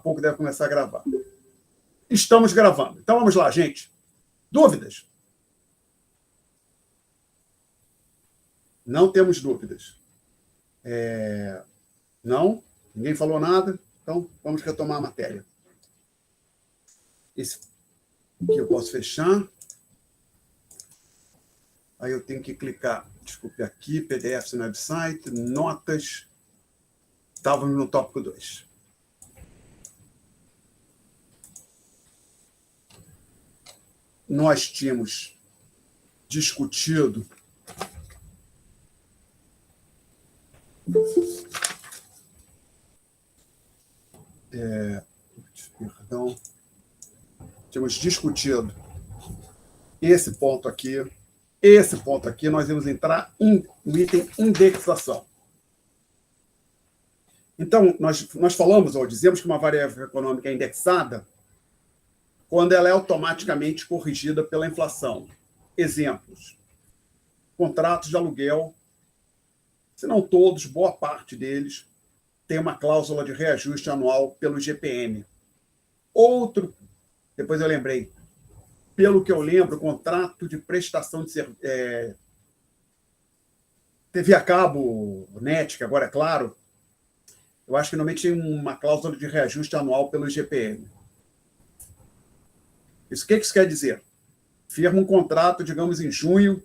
pouco deve começar a gravar. Estamos gravando. Então vamos lá, gente. Dúvidas? Não temos dúvidas. Não? Ninguém falou nada? Então vamos retomar a matéria. Esse aqui eu posso fechar. Aí eu tenho que clicar, desculpe, aqui, PDFs no website, notas. Estávamos no tópico 2. Nós tínhamos discutido perdão. Tínhamos discutido esse ponto aqui. Esse ponto aqui, nós vamos entrar no item indexação. Então, nós falamos, ou dizemos que uma variável econômica é indexada quando ela é automaticamente corrigida pela inflação. Exemplos: contratos de aluguel, se não todos, boa parte deles, tem uma cláusula de reajuste anual pelo IGPM. Outro, depois eu lembrei, pelo que eu lembro, contrato de prestação de TV a cabo, NET, que agora é claro, eu acho que normalmente tem uma cláusula de reajuste anual pelo IGPM. Isso, o que isso quer dizer? Firma um contrato, digamos, em junho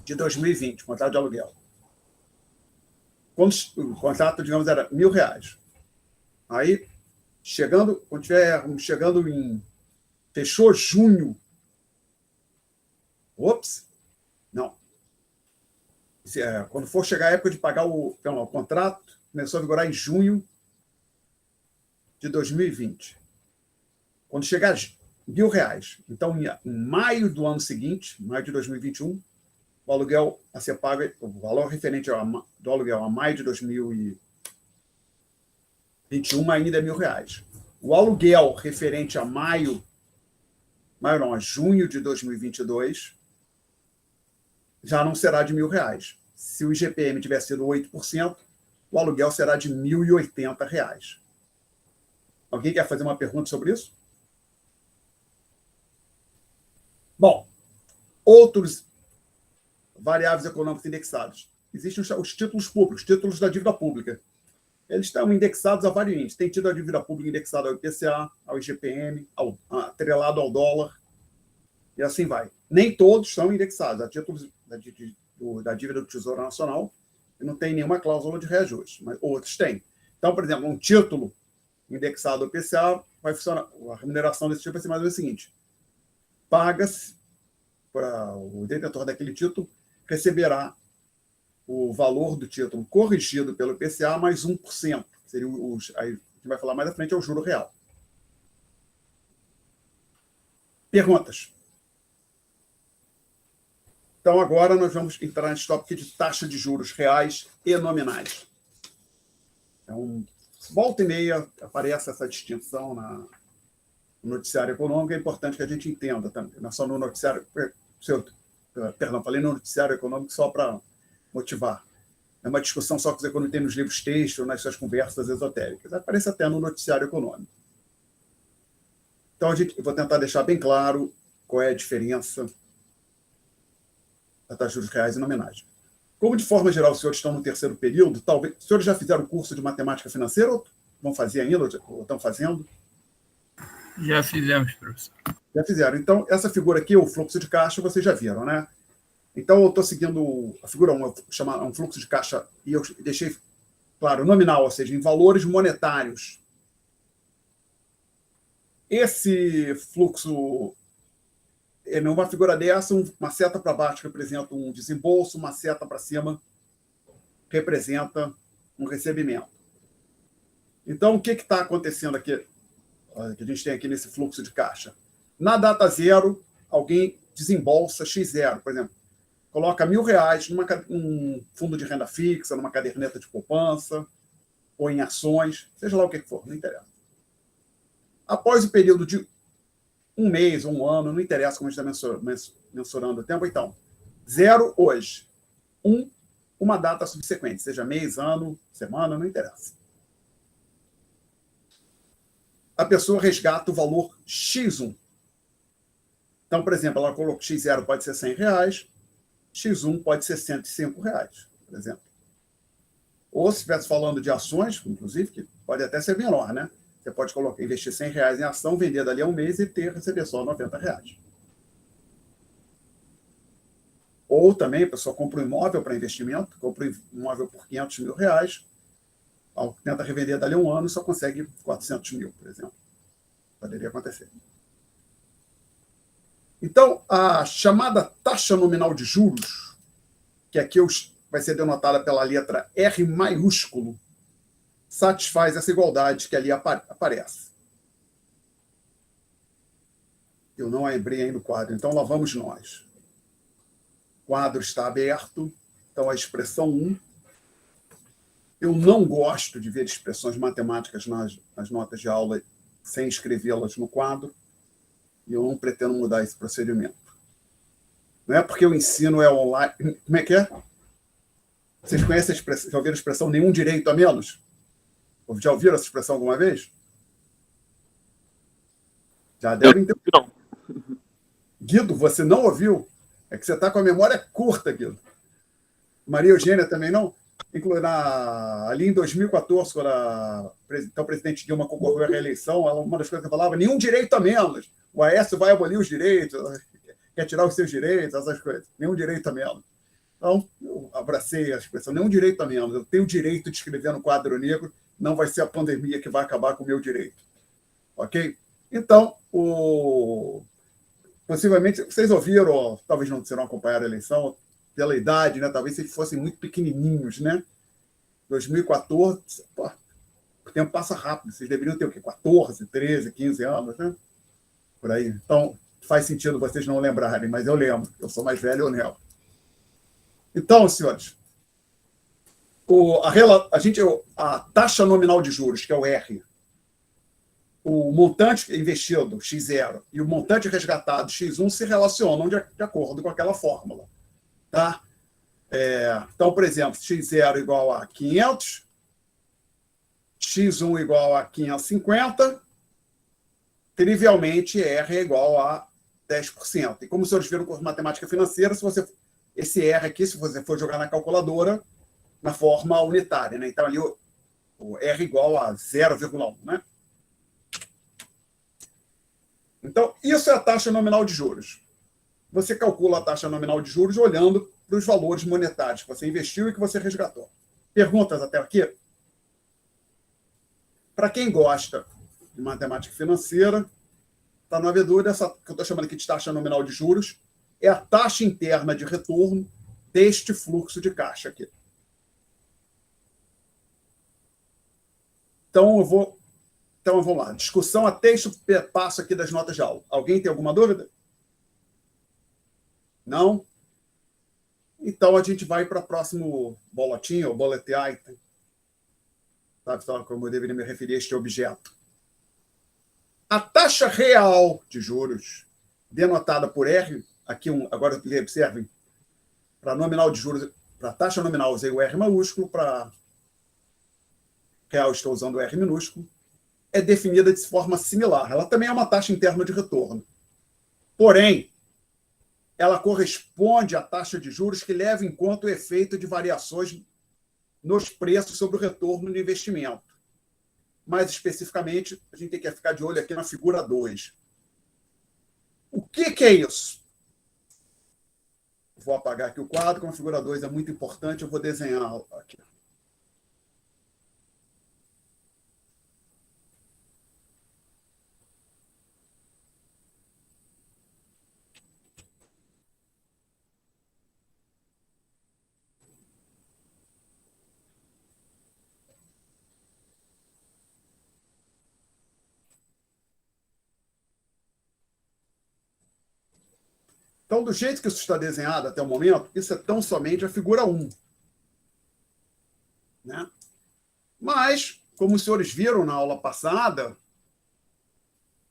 de 2020, contrato de aluguel. Quando o contrato, digamos, era R$1.000. Aí, quando tiver chegando em... Fechou junho. Não. Quando for chegar a época de pagar o contrato, começou a vigorar em junho de 2020. Quando chegar R$1.000, então em maio do ano seguinte, maio de 2021, o aluguel a ser pago, o valor referente do aluguel a maio de 2021 ainda é R$1.000. O aluguel referente a a junho de 2022, já não será de R$1.000. Se o IGPM tiver sido 8%, o aluguel será de R$1.080. Alguém quer fazer uma pergunta sobre isso? Bom, outros variáveis econômicos indexados. Existem os títulos públicos, títulos da dívida pública. Eles estão indexados a vários índices. Tem tido a dívida pública indexada ao IPCA, ao IGPM, atrelado ao dólar, e assim vai. Nem todos são indexados a títulos da dívida do Tesouro Nacional, e não tem nenhuma cláusula de reajuste, mas outros têm. Então, por exemplo, um título indexado ao IPCA vai funcionar, a remuneração desse tipo vai ser mais ou menos o seguinte: paga-se para o detentor daquele título, receberá o valor do título corrigido pelo IPCA mais 1%. Seria aí a gente vai falar mais à frente, é o juro real. Perguntas? Então, agora nós vamos entrar nesse tópico de taxa de juros reais e nominais. Então, volta e meia aparece essa distinção no noticiário econômico, é importante que a gente entenda também. Não é só no noticiário... Perdão, falei no noticiário econômico só para motivar. É uma discussão só que os economistas têm nos livros textos, nas suas conversas esotéricas. Aparece até no noticiário econômico. Então, eu vou tentar deixar bem claro qual é a diferença da taxa de juros reais e nominais. Como, de forma geral, os senhores estão no terceiro período, talvez... Os senhores já fizeram o curso de matemática financeira ou vão fazer ainda, ou estão fazendo? Já fizemos, professor. Já fizeram. Então, essa figura aqui, o fluxo de caixa, vocês já viram, né? Então, eu estou seguindo a figura 1, chamar um fluxo de caixa, e eu deixei, claro, nominal, ou seja, em valores monetários. Esse fluxo, numa figura dessa, uma seta para baixo representa um desembolso, uma seta para cima representa um recebimento. Então, o que está acontecendo aqui, que a gente tem aqui nesse fluxo de caixa? Na data zero, alguém desembolsa X0, por exemplo. Coloca R$1.000 num fundo de renda fixa, numa caderneta de poupança, ou em ações, seja lá o que for, não interessa. Após o período de um mês ou um ano, não interessa como a gente está mensurando o tempo, então, 0 hoje, uma data subsequente, seja mês, ano, semana, não interessa. a pessoa resgata o valor X1. Então, por exemplo, ela colocou X0 pode ser R$100, X1 pode ser R$105, por exemplo. Ou se estivesse falando de ações, inclusive, que pode até ser menor, né? Você pode colocar, investir R$100 em ação, vender dali a um mês e receber só R$90. Ou também a pessoa compra um imóvel para investimento, compra um imóvel por R$500 mil, tenta revender dali a um ano e só consegue 400 mil, por exemplo. Poderia acontecer. Então, a chamada taxa nominal de juros, que aqui vai ser denotada pela letra R maiúsculo, satisfaz essa igualdade que ali aparece. Eu não abri ainda o quadro, então lá vamos nós. O quadro está aberto, então a expressão 1. Eu não gosto de ver expressões matemáticas nas notas de aula sem escrevê-las no quadro, e eu não pretendo mudar esse procedimento. Não é porque o ensino é online. Como é que é? Vocês conhecem a expressão, já ouviram a expressão nenhum direito a menos? Já ouviram essa expressão alguma vez? Já devem ter. Não. Guido, você não ouviu? É que você está com a memória curta, Guido. Maria Eugênia também não? Ali em 2014, quando então, o presidente Dilma concorreu à reeleição, uma das coisas que ela falava, nenhum direito a menos. O Aécio vai abolir os direitos, quer tirar os seus direitos, essas coisas. Nenhum direito a menos. Então, eu abracei a expressão, nenhum direito a menos. Eu tenho o direito de escrever no quadro negro, não vai ser a pandemia que vai acabar com o meu direito. Ok? Então, possivelmente, vocês ouviram, ou talvez não acompanharam a eleição, pela idade, né? Talvez eles fossem muito pequenininhos, né? 2014, pô, o tempo passa rápido. Vocês deveriam ter o quê? 14, 13, 15 anos, né? Por aí. Então, faz sentido vocês não lembrarem, mas eu lembro. Eu sou mais velho, eu lembro. Então, senhores, a taxa nominal de juros, que é o R, o montante investido, X0, e o montante resgatado, X1, se relacionam de acordo com aquela fórmula. Tá? Então, por exemplo, X0 igual a 500, X1 igual a 550, trivialmente R é igual a 10%. E como os senhores viram com matemática financeira, esse R aqui, se você for jogar na calculadora, na forma unitária, né? Então, ali o R igual a 0,1, né? Então, isso é a taxa nominal de juros. Você calcula a taxa nominal de juros olhando para os valores monetários que você investiu e que você resgatou. Perguntas até aqui? Para quem gosta de matemática financeira, para não haver dúvida, essa que eu estou chamando aqui de taxa nominal de juros é a taxa interna de retorno deste fluxo de caixa aqui. Então, vamos lá. Discussão até este passo aqui das notas de aula. Alguém tem alguma dúvida? Não? Então, a gente vai para o próximo boletim, ou bullet item. Sabe só como eu deveria me referir a este objeto? A taxa real de juros, denotada por R, aqui agora observem, para nominal de juros, para taxa nominal usei o R maiúsculo, para real estou usando o R minúsculo, é definida de forma similar. Ela também é uma taxa interna de retorno. Porém, ela corresponde à taxa de juros que leva em conta o efeito de variações nos preços sobre o retorno do investimento. Mais especificamente, a gente tem que ficar de olho aqui na figura 2. O que é isso? Vou apagar aqui o quadro, como a figura 2 é muito importante, eu vou desenhar aqui. Então, do jeito que isso está desenhado até o momento, isso é tão somente a figura 1. Né? Mas, como os senhores viram na aula passada,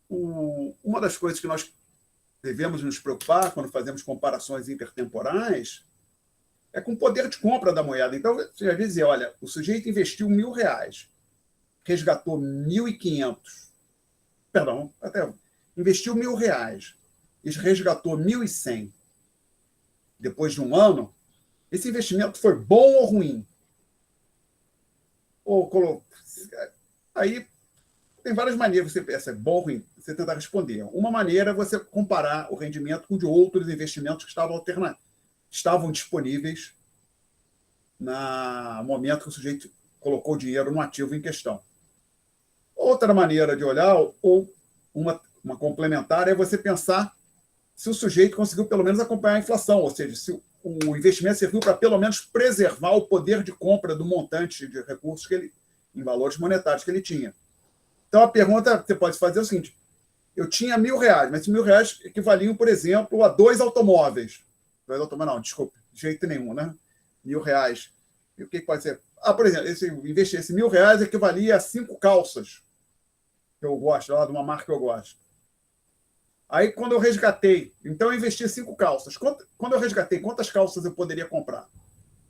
uma das coisas que nós devemos nos preocupar quando fazemos comparações intertemporais é com o poder de compra da moeda. Então, você já dizer, olha, o sujeito investiu R$1.000, resgatou 1.500 perdão, até investiu R$ 1.000 e resgatou 1.100 depois de um ano, esse investimento foi bom ou ruim? Aí tem várias maneiras de você pensar, bom ou ruim, você tentar responder. Uma maneira é você comparar o rendimento com de outros investimentos que estavam disponíveis no momento que o sujeito colocou o dinheiro no ativo em questão. Outra maneira de olhar, ou uma complementar, é você pensar se o sujeito conseguiu pelo menos acompanhar a inflação, ou seja, se o investimento serviu para pelo menos preservar o poder de compra do montante de recursos em valores monetários que ele tinha. Então, a pergunta que você pode fazer é o seguinte: eu tinha R$ 1.000, mas esses R$ 1.000 equivaliam, por exemplo, a 2 automóveis. 2 automóveis, não, desculpa, de jeito nenhum, né? R$ 1.000. E o que pode ser? Por exemplo, esse R$ 1.000 equivalia a 5 calças que eu gosto, lá de uma marca que eu gosto. Aí, quando eu resgatei, então eu investi 5 calças. Quando eu resgatei, quantas calças eu poderia comprar?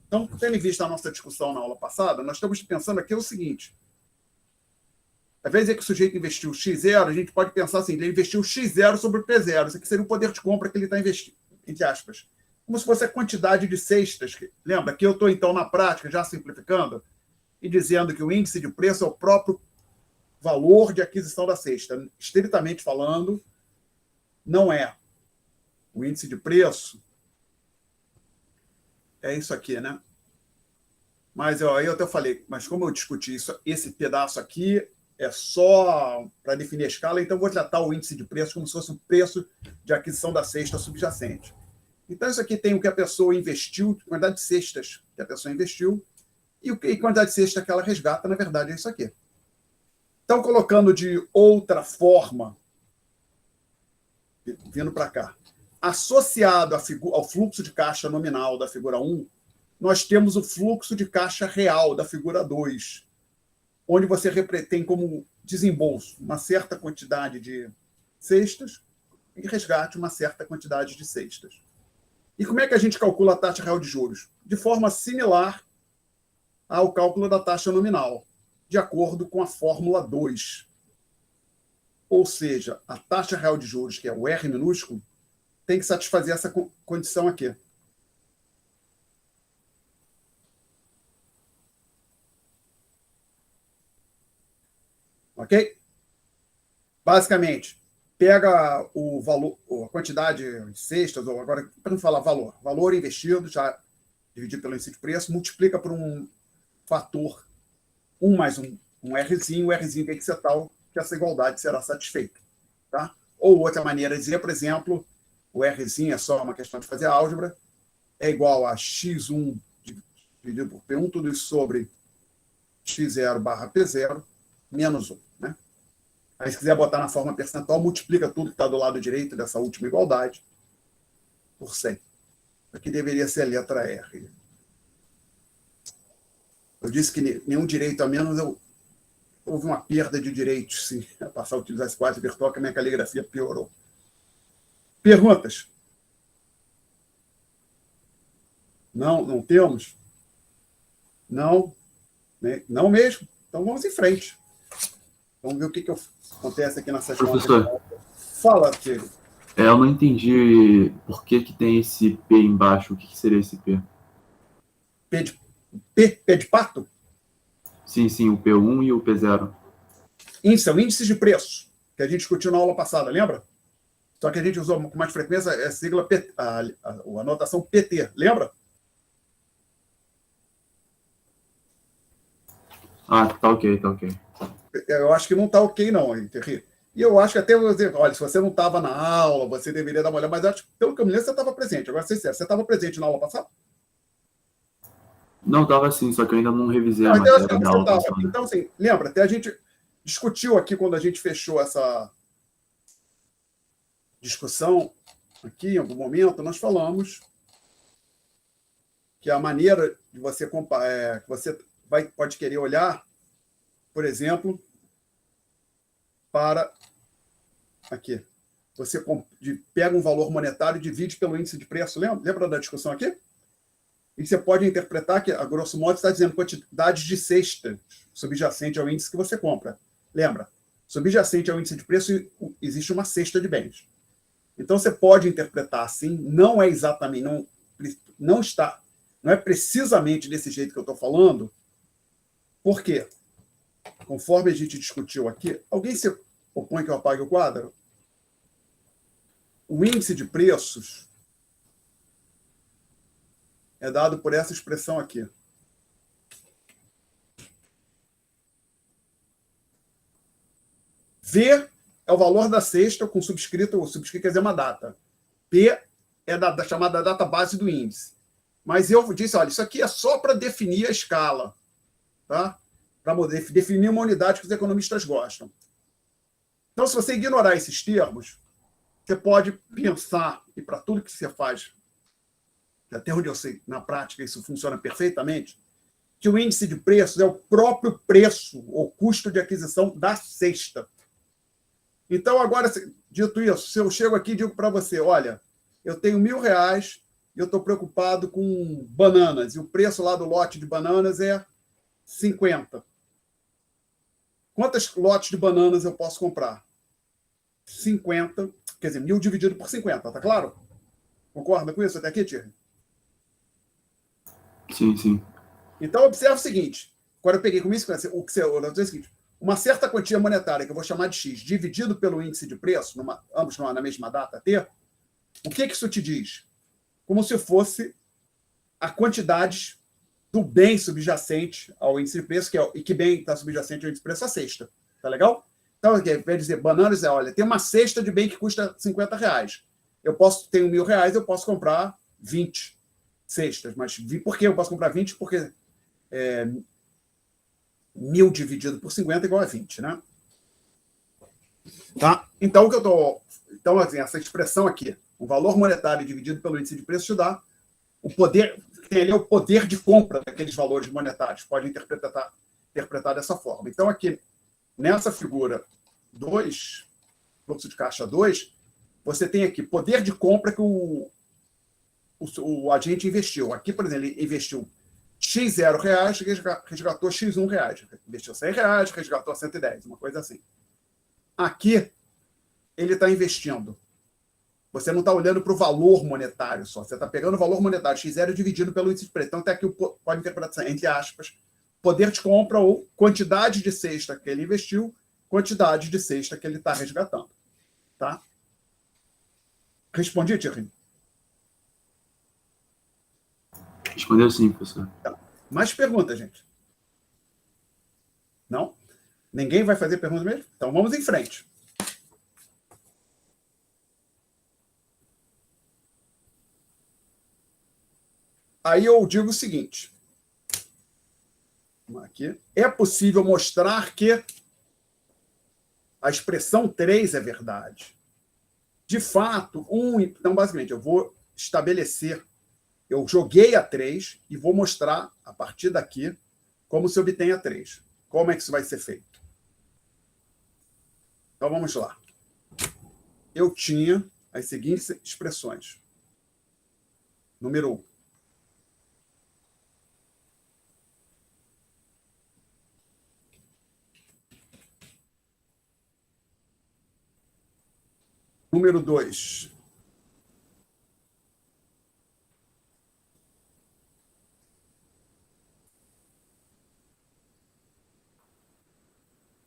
Então, tendo em vista a nossa discussão na aula passada, nós estamos pensando aqui o seguinte: às vezes é que o sujeito investiu X0, a gente pode pensar assim, ele investiu X0 sobre o P0. Isso aqui seria o poder de compra que ele está investindo, entre aspas. Como se fosse a quantidade de cestas. Lembra que eu estou, então, na prática, já simplificando, e dizendo que o índice de preço é o próprio valor de aquisição da cesta. Estritamente falando, não é. O índice de preço é isso aqui, né? Mas aí eu até falei, mas como eu discuti isso, esse pedaço aqui é só para definir a escala, então eu vou tratar o índice de preço como se fosse o preço de aquisição da cesta subjacente. Então, isso aqui tem o que a pessoa investiu, a quantidade de cestas que a pessoa investiu, e a quantidade de cesta que ela resgata, na verdade, é isso aqui. Então, colocando de outra forma, vindo para cá, associado ao fluxo de caixa nominal da figura 1, nós temos o fluxo de caixa real da figura 2, onde você tem como desembolso uma certa quantidade de cestas e resgate uma certa quantidade de cestas. E como é que a gente calcula a taxa real de juros? De forma similar ao cálculo da taxa nominal, de acordo com a fórmula 2. Ou seja, a taxa real de juros, que é o R minúsculo, tem que satisfazer essa condição aqui. Ok? Basicamente, pega o valor, a quantidade de cestas, ou agora, para não falar valor investido, já dividido pelo índice de preço, multiplica por um fator 1 mais um Rzinho, o Rzinho tem que ser tal que essa igualdade será satisfeita. Tá? Ou outra maneira de dizer, por exemplo, o Rzinho é só uma questão de fazer álgebra, é igual a x1 dividido por P1, tudo isso sobre x0 barra P0, menos 1. Né? Aí, se quiser botar na forma percentual, multiplica tudo que está do lado direito dessa última igualdade por 100. Aqui deveria ser a letra R. Eu disse que nenhum direito a menos, houve uma perda de direitos, sim, a passar a utilizar esse quadro virtual, que a minha caligrafia piorou. Perguntas? Não temos? Não? Não mesmo? Então vamos em frente. Vamos ver o que acontece aqui nessa escola. Professor, fala, Diego. eu não entendi por que tem esse P embaixo. O que seria esse P? P de pato? Sim, o P1 e o P0. Índice, o índice de preço, que a gente discutiu na aula passada, lembra? Só que a gente usou com mais frequência a sigla, a anotação PT, lembra? Tá ok. Eu acho que não está ok, não, Henrique. E eu acho que até, olha, se você não estava na aula, você deveria dar uma olhada, mas acho que, pelo que eu me lembro, você estava presente. Agora, sincero, você estava presente na aula passada? Não, estava sim, só que eu ainda não revisei a Então, matéria da aula passada. Então, assim, lembra, até a gente discutiu aqui, quando a gente fechou essa discussão aqui, em algum momento, nós falamos que a maneira de você comparar, que você pode querer olhar, por exemplo, para aqui. Você pega um valor monetário e divide pelo índice de preço. Lembra da discussão aqui? E você pode interpretar que, a grosso modo, está dizendo quantidade de cestas subjacente ao índice que você compra. Lembra? Subjacente ao índice de preço existe uma cesta de bens. Então, você pode interpretar assim, não é exatamente, não é precisamente desse jeito que eu estou falando, porque, conforme a gente discutiu aqui, alguém se opõe que eu apague o quadro? O índice de preços é dado por essa expressão aqui. V é o valor da cesta com subscrito, o subscrito quer dizer uma data. P é da chamada data base do índice. Mas eu disse, olha, isso aqui é só para definir a escala, tá? Para definir uma unidade que os economistas gostam. Então, se você ignorar esses termos, você pode pensar, e para tudo que você faz, até onde eu sei, na prática, isso funciona perfeitamente, que o índice de preços é o próprio preço ou custo de aquisição da cesta. Então, agora, dito isso, se eu chego aqui e digo para você, olha, eu tenho R$1.000 e eu estou preocupado com bananas, e o preço lá do lote de bananas é 50. Quantos lotes de bananas eu posso comprar? 50, quer dizer, 1.000 dividido por 50, tá claro? Concorda com isso até aqui, Thierry? Sim, sim. Então, observe o seguinte, agora eu peguei com isso, o que eu vou dizer é o seguinte, uma certa quantia monetária, que eu vou chamar de X, dividido pelo índice de preço, ambos na mesma data T, o que isso te diz? Como se fosse a quantidade do bem subjacente ao índice de preço, e que bem está subjacente ao índice de preço? A cesta. Tá legal? Então, ao invés de dizer bananas, olha, tem uma cesta de bem que custa R$50. Tenho R$1.000, eu posso comprar 20 cestas. Mas por que eu posso comprar 20? Porque 1.000 dividido por 50 é igual a 20, né? Tá? Então, Então, assim, essa expressão aqui, o valor monetário dividido pelo índice de preço, te dá o poder, tem ali o poder de compra daqueles valores monetários. Pode interpretar dessa forma. Então, aqui, nessa figura 2, fluxo de caixa 2, você tem aqui poder de compra que o agente investiu. Aqui, por exemplo, ele investiu X0 resgatou X1. Investiu R$100, resgatou 110, uma coisa assim. Aqui, ele está investindo. Você não está olhando para o valor monetário só. Você está pegando o valor monetário X0 dividido pelo índice de preço. Então, até aqui pode interpretar, entre aspas, poder de compra ou quantidade de cesta que ele investiu, quantidade de cesta que ele está resgatando. Tá? Respondi, Thierry? Respondeu sim, professor. Tá. Mais perguntas, gente? Não? Ninguém vai fazer pergunta mesmo? Então, vamos em frente. Aí eu digo o seguinte. Aqui. É possível mostrar que a expressão 3 é verdade. De fato, então, basicamente, eu vou estabelecer, eu joguei a 3 e vou mostrar, a partir daqui, como se obtém a 3. Como é que isso vai ser feito? Então, vamos lá. Eu tinha as seguintes expressões. Número 1. Número 2.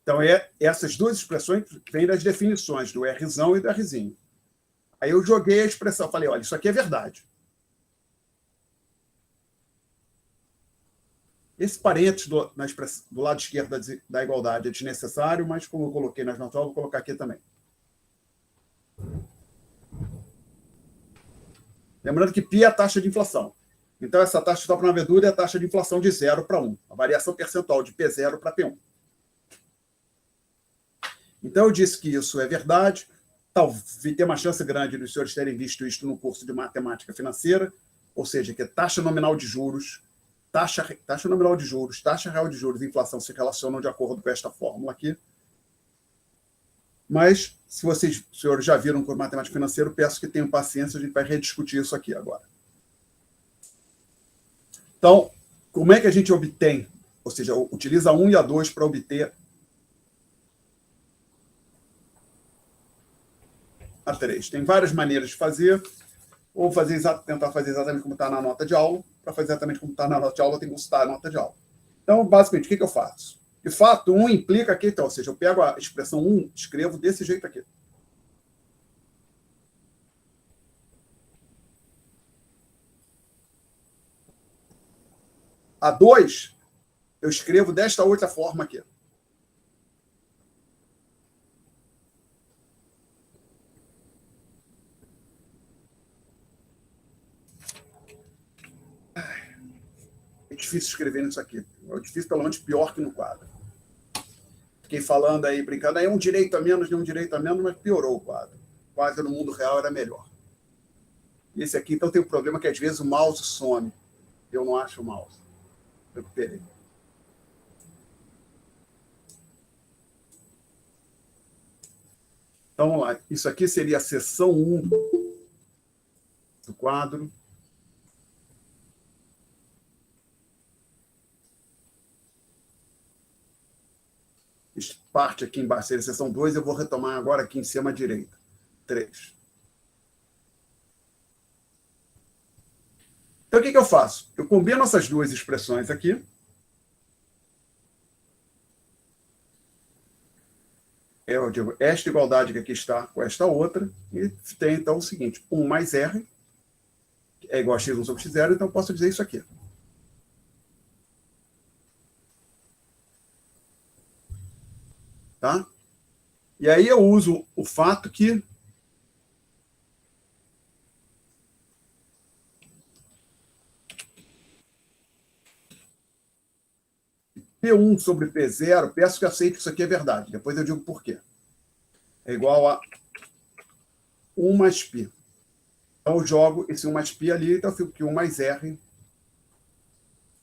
Então, essas duas expressões vêm das definições do Rzão e do Rzinho. Aí eu joguei a expressão, falei, olha, isso aqui é verdade. Esse parênteses do lado esquerdo da igualdade é desnecessário, mas como eu coloquei nas notas, eu vou colocar aqui também. Lembrando que π é a taxa de inflação. Então, essa taxa de topnavedura é a taxa de inflação de 0 para 1. A variação percentual de P0 para P1. Então, eu disse que isso é verdade. Talvez tenha uma chance grande dos senhores terem visto isso no curso de matemática financeira, ou seja, que taxa nominal de juros, taxa nominal de juros, taxa real de juros e inflação se relacionam de acordo com esta fórmula aqui. Mas, se os senhores já viram com matemática financeira, peço que tenham paciência, a gente vai rediscutir isso aqui agora. Então, como é que a gente obtém, ou seja, utiliza a 1 e a 2 para obter a 3. Tem várias maneiras de fazer, ou tentar fazer exatamente como está na nota de aula. Para fazer exatamente como está na nota de aula, eu tenho que consultar a nota de aula. Então, basicamente, o que eu faço? De fato, 1 implica aqui, então, ou seja, eu pego a expressão 1, escrevo desse jeito aqui. A 2, eu escrevo desta outra forma aqui. É difícil escrever nisso aqui. É difícil, pelo menos, pior que no quadro. Fiquei falando aí, brincando, aí um direito a menos, nem um direito a menos, mas piorou o quadro. O quadro no mundo real era melhor. E esse aqui, então, tem um problema que às vezes o mouse some. Eu não acho o mouse. Recuperei. Então, vamos lá. Isso aqui seria a seção 1 do quadro. Parte aqui embaixo seria a seção 2. Eu vou retomar agora aqui em cima à direita. 3. Então, o que eu faço? Eu combino essas duas expressões aqui. Eu digo esta igualdade que aqui está com esta outra. E tem, então, o seguinte. 1 mais R é igual a x1 sobre x0. Então, eu posso dizer isso aqui. Tá? E aí eu uso o fato que P1 sobre P0, peço que aceite que isso aqui é verdade. Depois eu digo por quê. É igual a 1 mais π. Então eu jogo esse 1 mais π ali, então eu fico que 1 mais R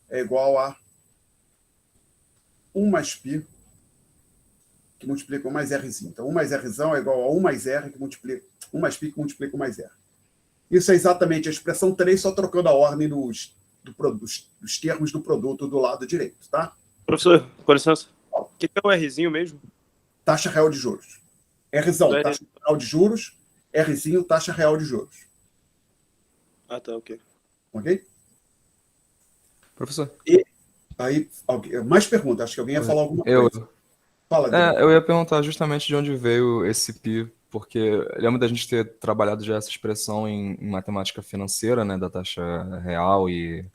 é igual a 1 mais π, que multiplica 1 mais Rzinho. Então 1 mais Rzão é igual a 1 mais R, que multiplica 1 mais π, que multiplica 1 mais R. Isso é exatamente a expressão 3, só trocando a ordem dos termos do produto do lado direito, tá? Professor, com licença. O que é o Rzinho mesmo? Taxa real de juros. Rzão, taxa real de juros. Rzinho, taxa real de juros. Ah, tá, ok. Ok? Professor. E aí, mais perguntas? Acho que alguém ia falar alguma coisa. Fala, eu ia perguntar justamente de onde veio esse π, porque lembro da gente ter trabalhado já essa expressão em matemática financeira, né, da taxa real e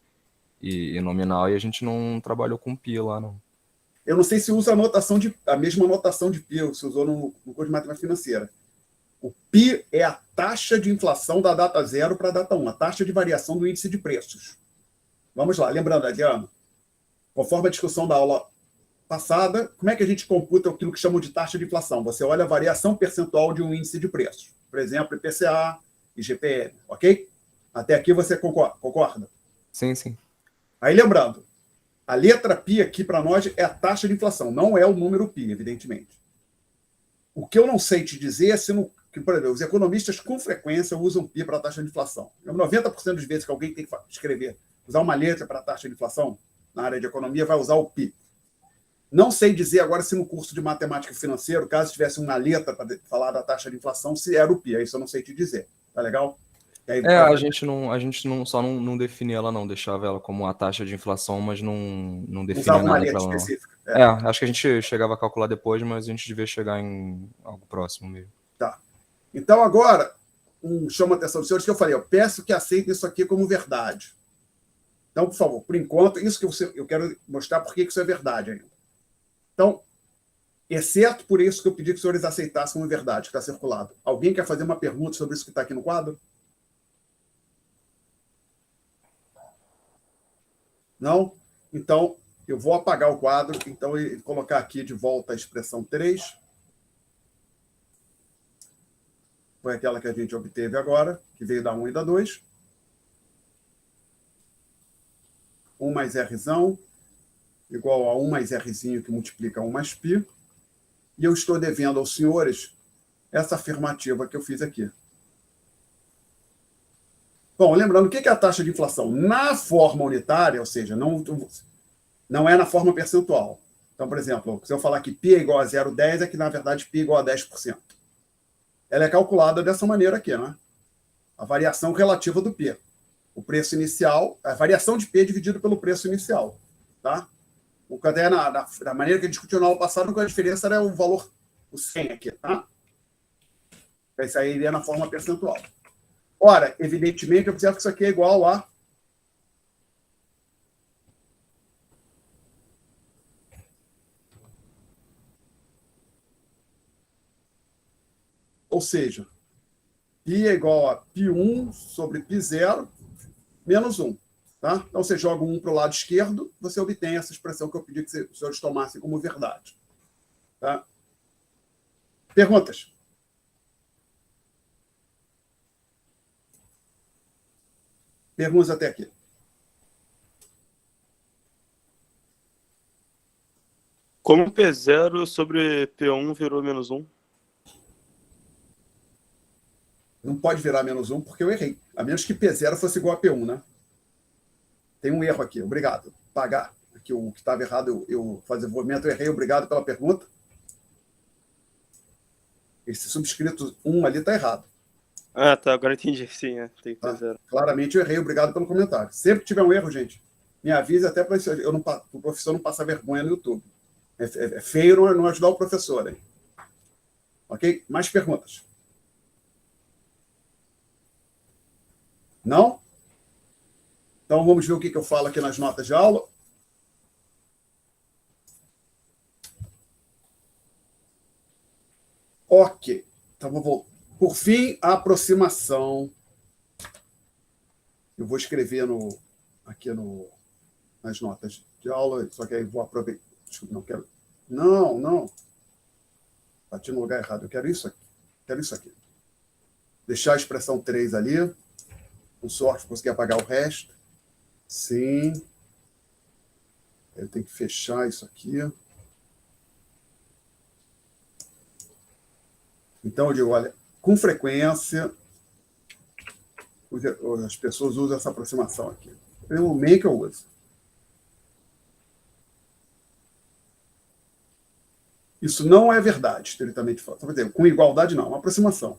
nominal, e a gente não trabalhou com π lá, não. Eu não sei se usa a mesma notação de π, se usou no curso de matemática financeira. O π é a taxa de inflação da data 0 para a data 1, a taxa de variação do índice de preços. Vamos lá, lembrando, Adriano, conforme a discussão da aula passada, como é que a gente computa aquilo que chamam de taxa de inflação? Você olha a variação percentual de um índice de preços. Por exemplo, IPCA, IGPM, ok? Até aqui você concorda? Sim, sim. Aí, lembrando, a letra π aqui para nós é a taxa de inflação, não é o número π, evidentemente. O que eu não sei te dizer é se, por exemplo, os economistas com frequência usam π para a taxa de inflação. 90% das vezes que alguém tem que escrever, usar uma letra para a taxa de inflação, na área de economia, vai usar o π. Não sei dizer agora se no curso de matemática financeira, caso tivesse uma letra para falar da taxa de inflação, se era o π. Isso eu não sei te dizer. Tá legal? Aí, a gente não definia ela, não. Deixava ela como a taxa de inflação, mas não definia uma nada letra para ela. específica. Acho que a gente chegava a calcular depois, mas a gente devia chegar em algo próximo mesmo. Tá. Então, agora, chama a atenção dos senhores que eu falei, eu peço que aceitem isso aqui como verdade. Então, por favor, por enquanto, isso que eu quero mostrar por que isso é verdade ainda. Então, exceto por isso que eu pedi que os senhores aceitassem como verdade, que está circulado. Alguém quer fazer uma pergunta sobre isso que está aqui no quadro? Não? Então, eu vou apagar o quadro, então, e colocar aqui de volta a expressão 3. Foi aquela que a gente obteve agora, que veio da 1 e da 2. 1 mais Rzão igual a 1 mais Rzinho, que multiplica 1 mais π. E eu estou devendo aos senhores essa afirmativa que eu fiz aqui. Bom, lembrando, o que é a taxa de inflação? Na forma unitária, ou seja, não é na forma percentual. Então, por exemplo, se eu falar que π é igual a 0,10, é que, na verdade, π é igual a 10%. ela é calculada dessa maneira aqui, né? A variação relativa do P. O preço inicial, a variação de P dividido pelo preço inicial, tá? O cadê da maneira que a gente discutiu na aula passada, a diferença era o valor, o 100 aqui, tá? Isso aí iria na forma percentual. Ora, evidentemente, eu observo que isso aqui é igual a... Ou seja, π é igual a π1 sobre π0 menos 1. Tá? Então, você joga um para o lado esquerdo, você obtém essa expressão que eu pedi que os senhores tomassem como verdade. Tá? Perguntas? Perguntas até aqui. Como P0 sobre P1 virou menos 1? Não pode virar menos 1 porque eu errei. A menos que P0 fosse igual a P1, né? Tem um erro aqui. Obrigado. Pagar. Aqui o que estava errado, eu fazer o movimento, eu errei. Obrigado pela pergunta. Esse subscrito 1 ali está errado. Ah, tá. Agora entendi. Sim, tem Tá? P0. Claramente eu errei. Obrigado pelo comentário. Sempre que tiver um erro, gente, me avise até para o professor não passar vergonha no YouTube. É feio não ajudar o professor, hein? Ok? Mais perguntas? Não? Então, vamos ver o que eu falo aqui nas notas de aula. Ok. Então, vou voltar. Por fim, a aproximação. Eu vou escrever aqui nas notas de aula, só que aí vou aproveitar. Desculpa, não quero. Não. Bati no lugar errado. Eu quero isso aqui. Quero isso aqui. Deixar a expressão 3 ali. Com sorte, conseguir apagar o resto. Sim. Eu tenho que fechar isso aqui. Então, eu digo, olha, com frequência, as pessoas usam essa aproximação aqui. O meio que eu uso. Isso não é verdade, estritamente falando. Por exemplo, com igualdade, não. Uma aproximação.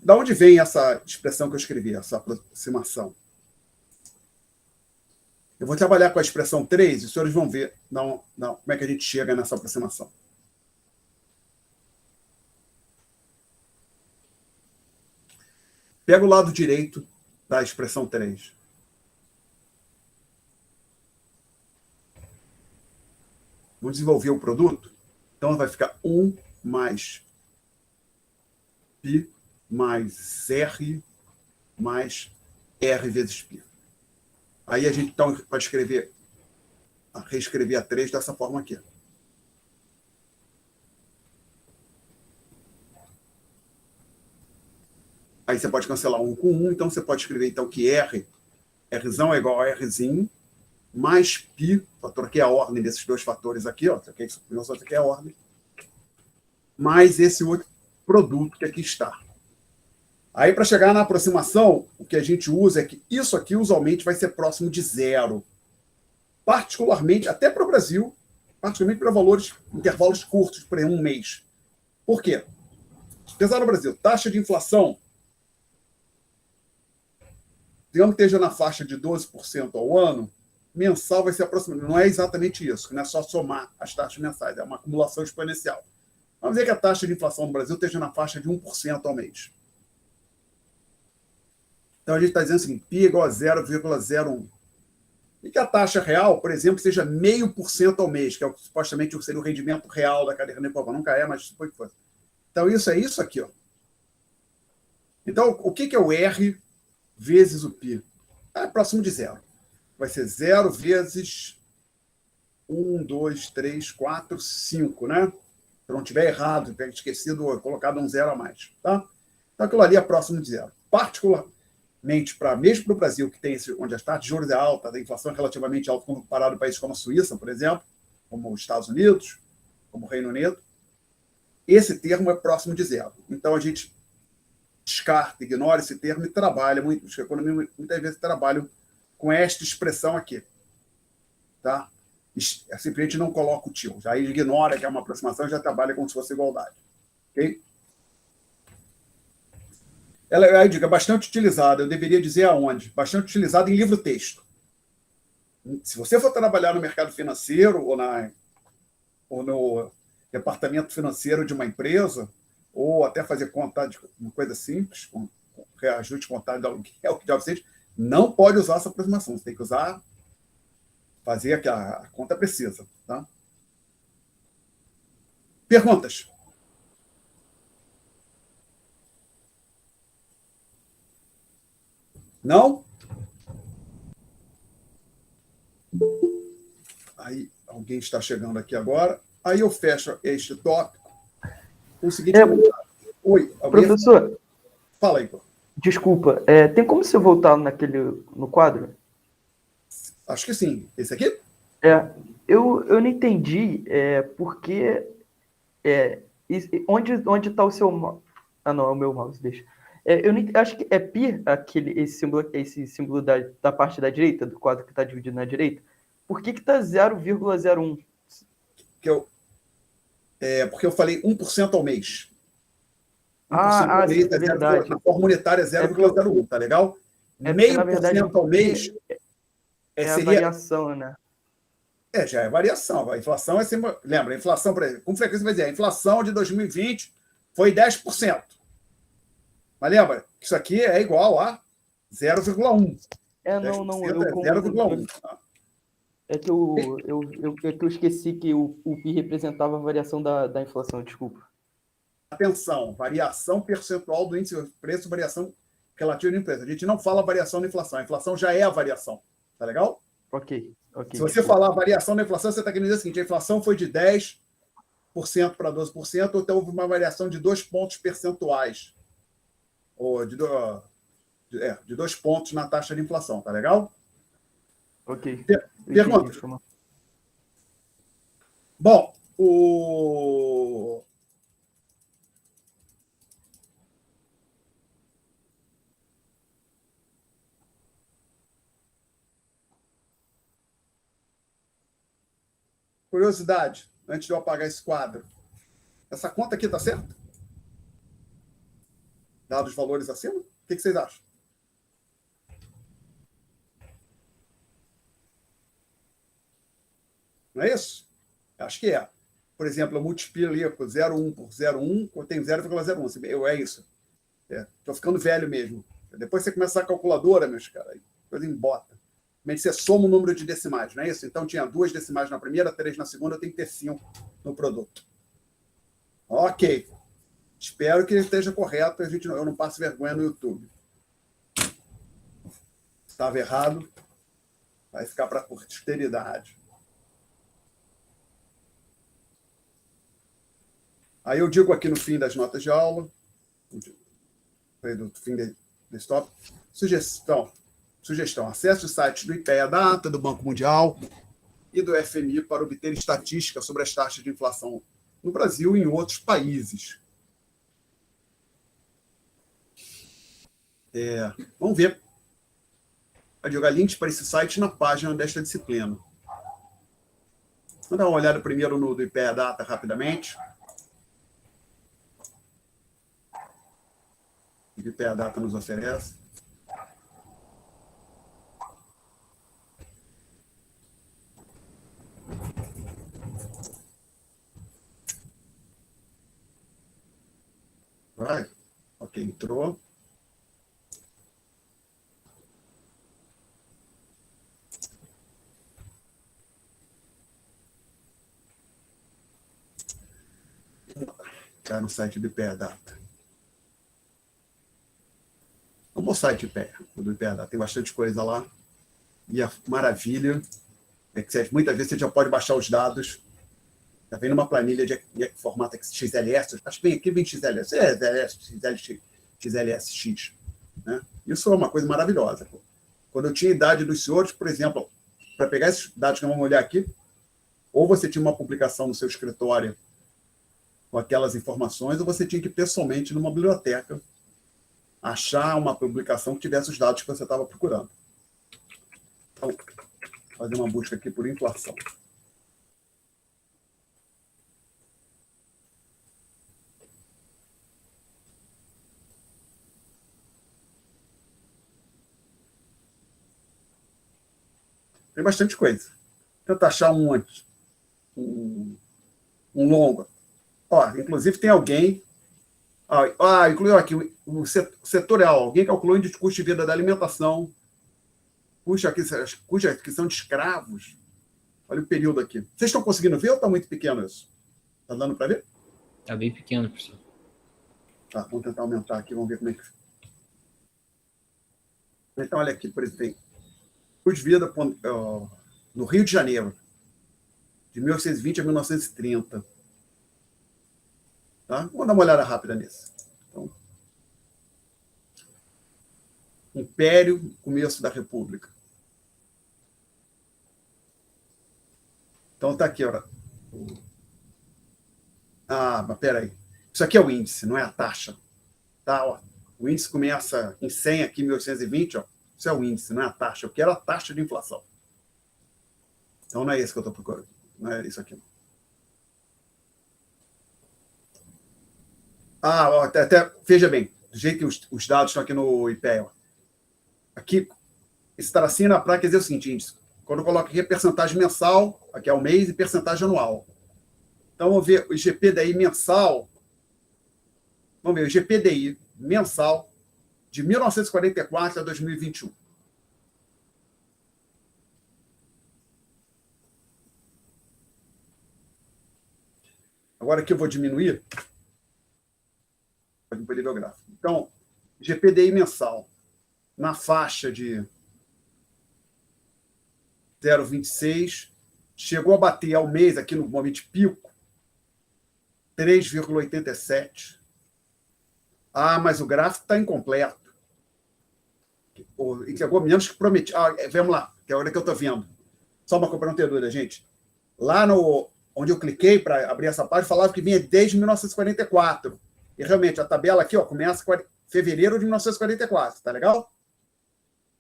Da onde vem essa expressão que eu escrevi, essa aproximação? Eu vou trabalhar com a expressão 3 e os senhores vão ver como é que a gente chega nessa aproximação. Pega o lado direito da expressão 3. Vou desenvolver o produto. Então, vai ficar 1 mais π mais R mais R vezes π. Aí a gente então pode reescrever a 3 dessa forma aqui. Aí você pode cancelar 1 com 1, então você pode escrever então que Rzão é igual a Rzinho, mais π, eu troquei a ordem desses dois fatores aqui, ó, troquei isso aqui é a ordem, mais esse outro produto que aqui está. Aí, para chegar na aproximação, o que a gente usa é que isso aqui usualmente vai ser próximo de zero. Particularmente, até para o Brasil, particularmente para intervalos curtos, por um mês. Por quê? Apesar do Brasil, taxa de inflação, digamos que esteja na faixa de 12% ao ano, mensal vai ser aproximadamente. Não é exatamente isso, não é só somar as taxas mensais, é uma acumulação exponencial. Vamos dizer que a taxa de inflação no Brasil esteja na faixa de 1% ao mês. Então, a gente está dizendo assim, π igual a 0,01. E que a taxa real, por exemplo, seja 0,5% ao mês, que é supostamente seria o rendimento real da cadeia Nepal. Nunca é, mas foi que foi. Então, isso é isso aqui. Ó. Então, o que é o R vezes o π? É próximo de zero. Vai ser 0 vezes 1, 2, 3, 4, 5, né? Se não tiver errado, tiver esquecido ou colocado um zero a mais. Tá? Então, aquilo ali é próximo de zero. Particularmente, mesmo para o Brasil, que tem onde a taxa de juros é alta, a inflação é relativamente alta comparado a países como a Suíça, por exemplo, como os Estados Unidos, como o Reino Unido, esse termo é próximo de zero. Então, a gente descarta, ignora esse termo e trabalha, os economistas muitas vezes trabalham com esta expressão aqui. Tá? Simplesmente não coloca o tio. Já ignora que é uma aproximação e já trabalha como se fosse igualdade. Ok? Ela, aí digo, é bastante utilizada, eu deveria dizer aonde? Bastante utilizada em livro-texto. Se você for trabalhar no mercado financeiro ou no departamento financeiro de uma empresa, ou até fazer conta de uma coisa simples, com reajuste contábil de aluguel, que já vocês, não pode usar essa aproximação. Você tem que usar, fazer a que a conta precisa. Tá? Perguntas? Não? Aí alguém está chegando aqui agora. Aí eu fecho este tópico com o seguinte comentário. Oi, alguém? Professor, Fala aí, pô. desculpa, tem como você voltar no quadro? Acho que sim. Esse aqui? Eu não entendi por que. Onde está o seu mouse? Ah, não, é o meu mouse, deixa. Eu não, acho que é pi esse símbolo da parte da direita, do quadro que está dividido na direita. Por que está 0,01? Porque eu falei 1% ao mês. 1% Ah, ao mês sim, é verdade. na forma monetária é 0,01, tá legal? Na verdade, 0,5% ao mês é a seria. variação, né? Já é variação. A inflação é sempre. Lembra, a inflação, por exemplo, com frequência vai dizer, a inflação de 2020 foi 10%. Mas lembra, isso aqui é igual a 0,1. Não, 0,1. Tá? É que eu esqueci que o PI representava a variação da inflação, desculpa. Atenção, variação percentual do índice de preço, variação relativa de empresa. A gente não fala variação da inflação. A inflação já é a variação. Tá legal? Ok. Se você falar variação da inflação, você está querendo dizer o seguinte: a inflação foi de 10% para 12%, ou então houve uma variação de 2 pontos percentuais. Ou de 2 pontos na taxa de inflação. Tá legal? Ok. Pergunta. Bom, curiosidade, antes de eu apagar esse quadro. Essa conta aqui está certa? Dados os valores acima? O que vocês acham? Não é isso? Acho que é. Por exemplo, eu multiplico 0,1 por 0,1, eu tenho 0,01. É isso. Estou ficando velho mesmo. Depois você começa a calculadora, meus caras, coisa embota. Mas você soma o número de decimais, não é isso? Então tinha 2 decimais na primeira, 3 na segunda, eu tenho que ter 5 no produto. Ok. Espero que ele esteja correto, eu não passe vergonha no YouTube. Se estava errado, vai ficar para a posteridade. Aí eu digo aqui no fim das notas de aula, do fim desse tópico, sugestão, acesse o site do IPEA Data, do Banco Mundial e do FMI para obter estatísticas sobre as taxas de inflação no Brasil e em outros países. Vamos ver. Vai jogar links para esse site na página desta disciplina. Vamos dar uma olhada primeiro no do IPEA Data rapidamente. O que o IPEA Data nos oferece. Vai. Ok, entrou. Está no site do IPEA Data. Vamos ao site do IPEA Data. Tem bastante coisa lá. E a maravilha é que muitas vezes você já pode baixar os dados. Já vem numa planilha de formato XLS. Acho que vem aqui, vem XLS. XLSX. Né? Isso é uma coisa maravilhosa. Quando eu tinha a idade dos senhores, por exemplo, para pegar esses dados que vamos olhar aqui, ou você tinha uma publicação no seu escritório com aquelas informações, ou você tinha que ir pessoalmente numa biblioteca achar uma publicação que tivesse os dados que você estava procurando. Então, fazer uma busca aqui por inflação. Tem bastante coisa. Tenta achar um longo. Ó, inclusive tem alguém... incluiu aqui o setorial. Alguém calculou o índice de custo de vida da alimentação, custo de aquisição de escravos. Olha o período aqui. Vocês estão conseguindo ver ou está muito pequeno isso? Está dando para ver? Tá bem pequeno, professor. Tá, vamos tentar aumentar aqui, vamos ver como é que... Então, olha aqui, por exemplo, custo de vida no Rio de Janeiro, de 1820 a 1930. Tá? Vamos dar uma olhada rápida nisso. Então, Império, começo da República. Então, está aqui, ó. Mas peraí. Isso aqui é o índice, não é a taxa. Tá, ó. O índice começa em 100 aqui, 1820, ó. Isso é o índice, não é a taxa. Eu quero a taxa de inflação. Então, não é esse que eu estou procurando. Não é isso aqui, não. Até veja bem, do jeito que os dados estão aqui no IPEA. Aqui, esse tracinho na placa quer dizer o seguinte, índice. Quando eu coloco aqui percentagem mensal, aqui é o mês, e percentagem anual. Então, vamos ver o IGPDI mensal. Vamos ver o IGPDI mensal de 1944 a 2021. Agora aqui eu vou diminuir. Então, GPDI mensal, na faixa de 0,26, chegou a bater ao mês, aqui no momento de pico, 3,87. Mas o gráfico está incompleto. Entregou menos que prometi. Vamos lá, que é a hora que eu estou vendo. Só uma coisa para não ter dúvida, gente. Lá onde eu cliquei para abrir essa página, falava que vinha desde 1944. E realmente, a tabela aqui começa em fevereiro de 1944, tá legal?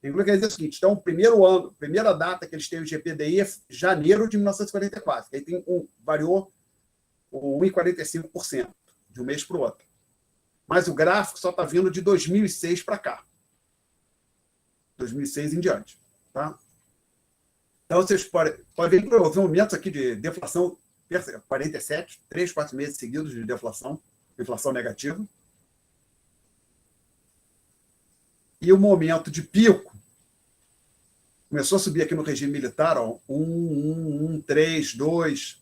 Inclui quer dizer o seguinte, então, primeira data que eles têm o GPDI é janeiro de 1944, que aí variou o 1,45% de um mês para o outro. Mas o gráfico só está vindo de 2006 para cá. 2006 em diante. Tá? Então, vocês podem ver que houve momentos aqui de deflação, 47, 3, 4 meses seguidos de deflação, inflação negativa. E o momento de pico começou a subir aqui no regime militar, 1, 3, 2.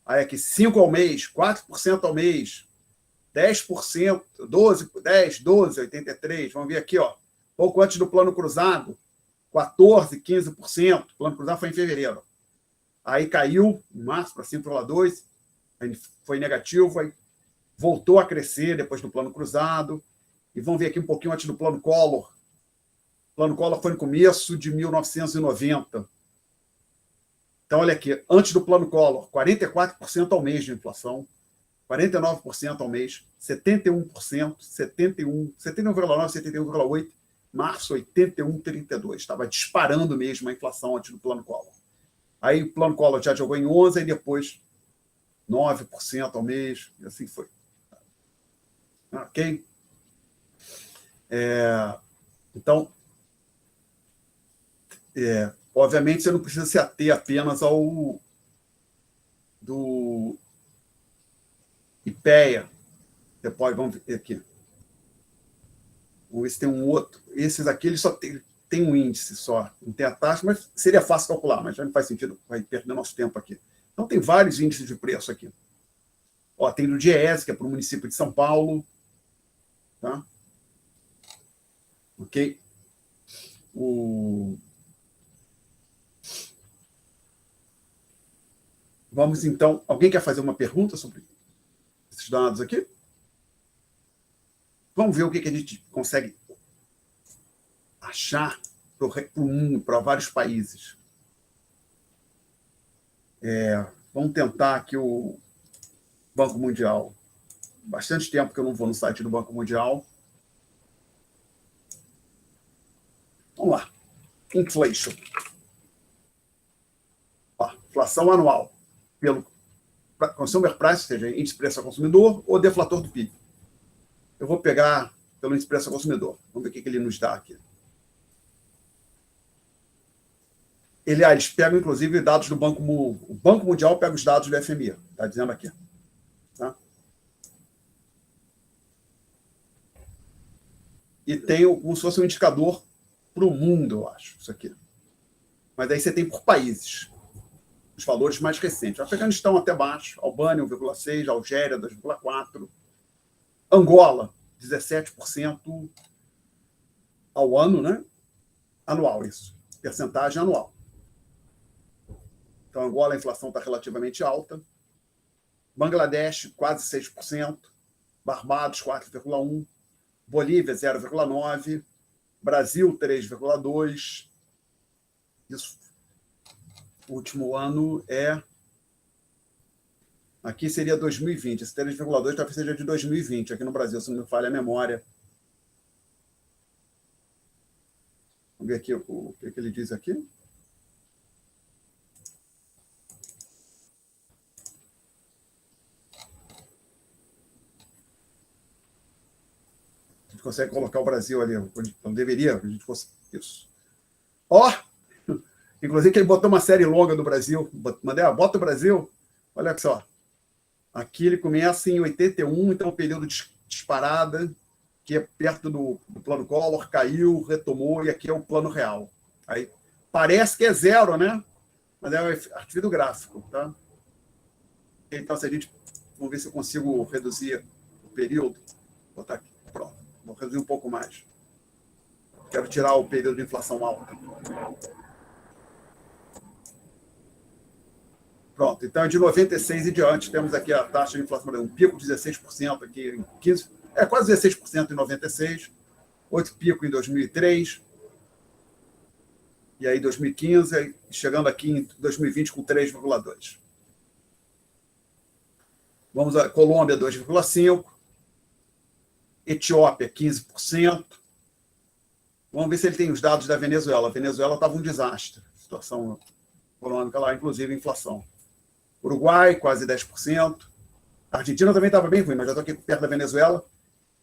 Aí aqui 5 ao mês, 4% ao mês, 10%, 12, 83. Vamos ver aqui, pouco antes do plano cruzado, 14, 15%. O plano cruzado foi em fevereiro. Aí caiu em março para 5,2%. Aí foi negativo, aí voltou a crescer depois do plano cruzado. E vamos ver aqui um pouquinho antes do plano Collor. O plano Collor foi no começo de 1990. Então, olha aqui, antes do plano Collor, 44% ao mês de inflação, 49% ao mês, 71%, 71,9%, 71,8%, março 81,32%. Estava disparando mesmo a inflação antes do plano Collor. Aí o plano Collor já jogou em 11% e depois 9% ao mês, e assim foi. Ok? Então, obviamente, você não precisa se ater apenas ao do IPEA. Depois, vamos ver aqui. Vamos ver se tem um outro. Esses aqui, eles só tem um índice só, não tem a taxa, mas seria fácil calcular, mas já não faz sentido, vai perder nosso tempo aqui. Então, tem vários índices de preço aqui. Tem do DIEESE, que é para o município de São Paulo. Tá? Ok? Vamos, então... Alguém quer fazer uma pergunta sobre esses dados aqui? Vamos ver o que a gente consegue achar para o mundo, para vários países. Vamos tentar aqui o Banco Mundial. Bastante tempo que eu não vou no site do Banco Mundial. Vamos lá. Inflation. Inflação anual. Pelo Consumer Price, ou seja, índice de preço ao consumidor, ou deflator do PIB. Eu vou pegar pelo índice de preço ao consumidor. Vamos ver o que ele nos dá aqui. Eles pegam, inclusive, dados do o Banco Mundial pega os dados do FMI, está dizendo aqui. Tá? E tem como se fosse um indicador para o mundo, eu acho, isso aqui. Mas aí você tem por países, os valores mais recentes. Afeganistão até baixo, Albânia 1,6%, Algéria 2,4%, Angola 17% ao ano, né? Anual, isso. Percentagem anual. Então, Angola, a inflação está relativamente alta. Bangladesh, quase 6%. Barbados, 4,1%. Bolívia, 0,9%. Brasil, 3,2%. Isso. O último ano é... Aqui seria 2020. Esse 3,2% talvez seja de 2020, aqui no Brasil, se não me falha a memória. Vamos ver aqui o que ele diz aqui. A gente consegue colocar o Brasil ali. Não deveria, a gente fosse isso. Ó! Inclusive que ele botou uma série longa do Brasil. Mandei, bota o Brasil. Olha só. Aqui ele começa em 81, então o período de disparada, que é perto do plano Collor, caiu, retomou, e aqui é o plano real. Aí parece que é zero, né? Mas é o arquivo do gráfico, tá? Então, se a gente... Vamos ver se eu consigo reduzir o período. Vou botar aqui. Pronto. Vou reduzir um pouco mais. Quero tirar o período de inflação alta. Pronto. Então, de 96 e diante, temos aqui a taxa de inflação, um pico de 16% aqui em 15%. Quase 16% em 96, outro pico em 2003, e aí 2015, chegando aqui em 2020 com 3,2%. Vamos a Colômbia, 2,5%, Etiópia, 15%. Vamos ver se ele tem os dados da Venezuela. A Venezuela estava um desastre, situação econômica lá, inclusive inflação. Uruguai, quase 10%. A Argentina também estava bem ruim, mas já estou aqui perto da Venezuela.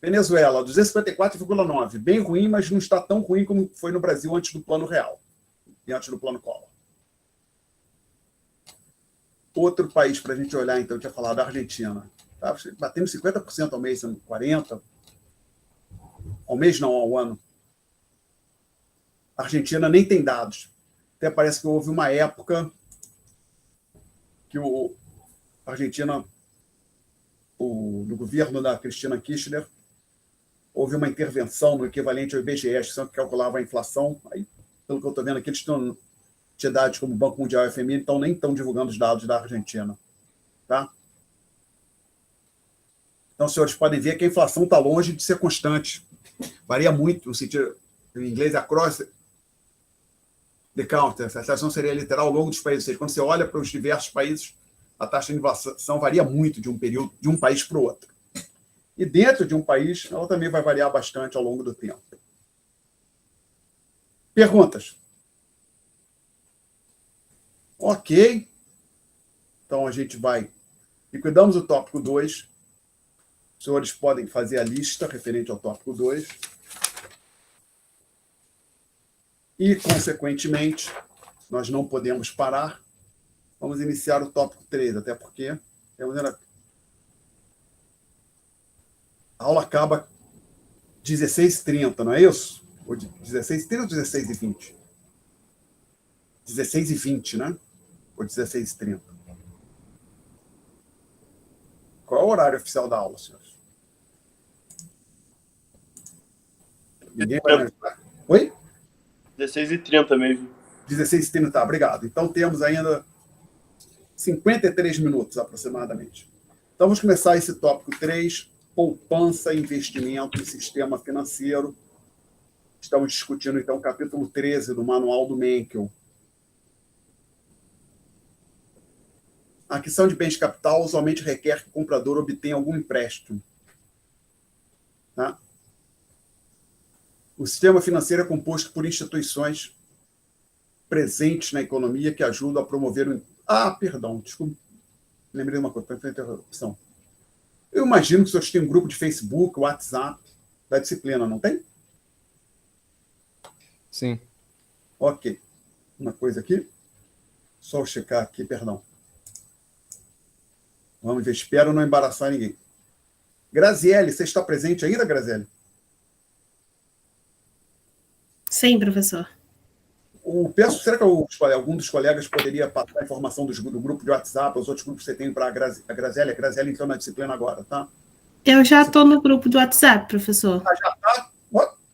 Venezuela, 254,9%. Bem ruim, mas não está tão ruim como foi no Brasil antes do plano real e antes do plano Collor. Outro país para a gente olhar, então, eu tinha falado da Argentina. Está batendo 50% ao mês, 40%. Ao mês não, ao ano. A Argentina nem tem dados. Até parece que houve uma época que a Argentina, no governo da Cristina Kirchner, houve uma intervenção no equivalente ao IBGE, que calculava a inflação. Aí, pelo que eu estou vendo aqui, eles estão entidades como o Banco Mundial e o FMI, então nem estão divulgando os dados da Argentina. Tá? Então, os senhores podem ver que a inflação está longe de ser constante. Varia muito, no sentido, em inglês, across the counter. Essa inflação seria literal ao longo dos países. Ou seja, quando você olha para os diversos países, a taxa de inflação varia muito de um período, de um país para o outro. E dentro de um país, ela também vai variar bastante ao longo do tempo. Perguntas? Ok. Então, a gente vai... Liquidamos o tópico 2. Os senhores podem fazer a lista referente ao tópico 2. E, consequentemente, nós não podemos parar. Vamos iniciar o tópico 3, até porque a aula acaba 16h30, não é isso? Ou 16h30 ou 16h20? 16h20, né? Ou 16h30? Qual é o horário oficial da aula, senhores? Ninguém vai me ajudar? Oi? 16h30 mesmo. 16h30, tá, obrigado. Então temos ainda 53 minutos aproximadamente. Então vamos começar esse tópico 3, poupança, investimento e sistema financeiro. Estamos discutindo então o capítulo 13 do Manual do Menkel. A aquisição de bens de capital usualmente requer que o comprador obtenha algum empréstimo. Tá? O sistema financeiro é composto por instituições presentes na economia que ajudam a promover o... perdão, desculpa. Lembrei de uma coisa, foi interrupção. Eu imagino que os senhores têm um grupo de Facebook, WhatsApp, da disciplina, não tem? Sim. Ok. uma coisa aqui. Só eu checar aqui, perdão. Vamos ver, espero não embaraçar ninguém. Graziele, você está presente ainda, Graziele? Sim, professor. Será que algum dos colegas poderia passar a informação do grupo de WhatsApp, os outros grupos que você tem para a Graziele? A Graziele entrou na disciplina agora, tá? Eu já estou no grupo do WhatsApp, professor. Ah, já está?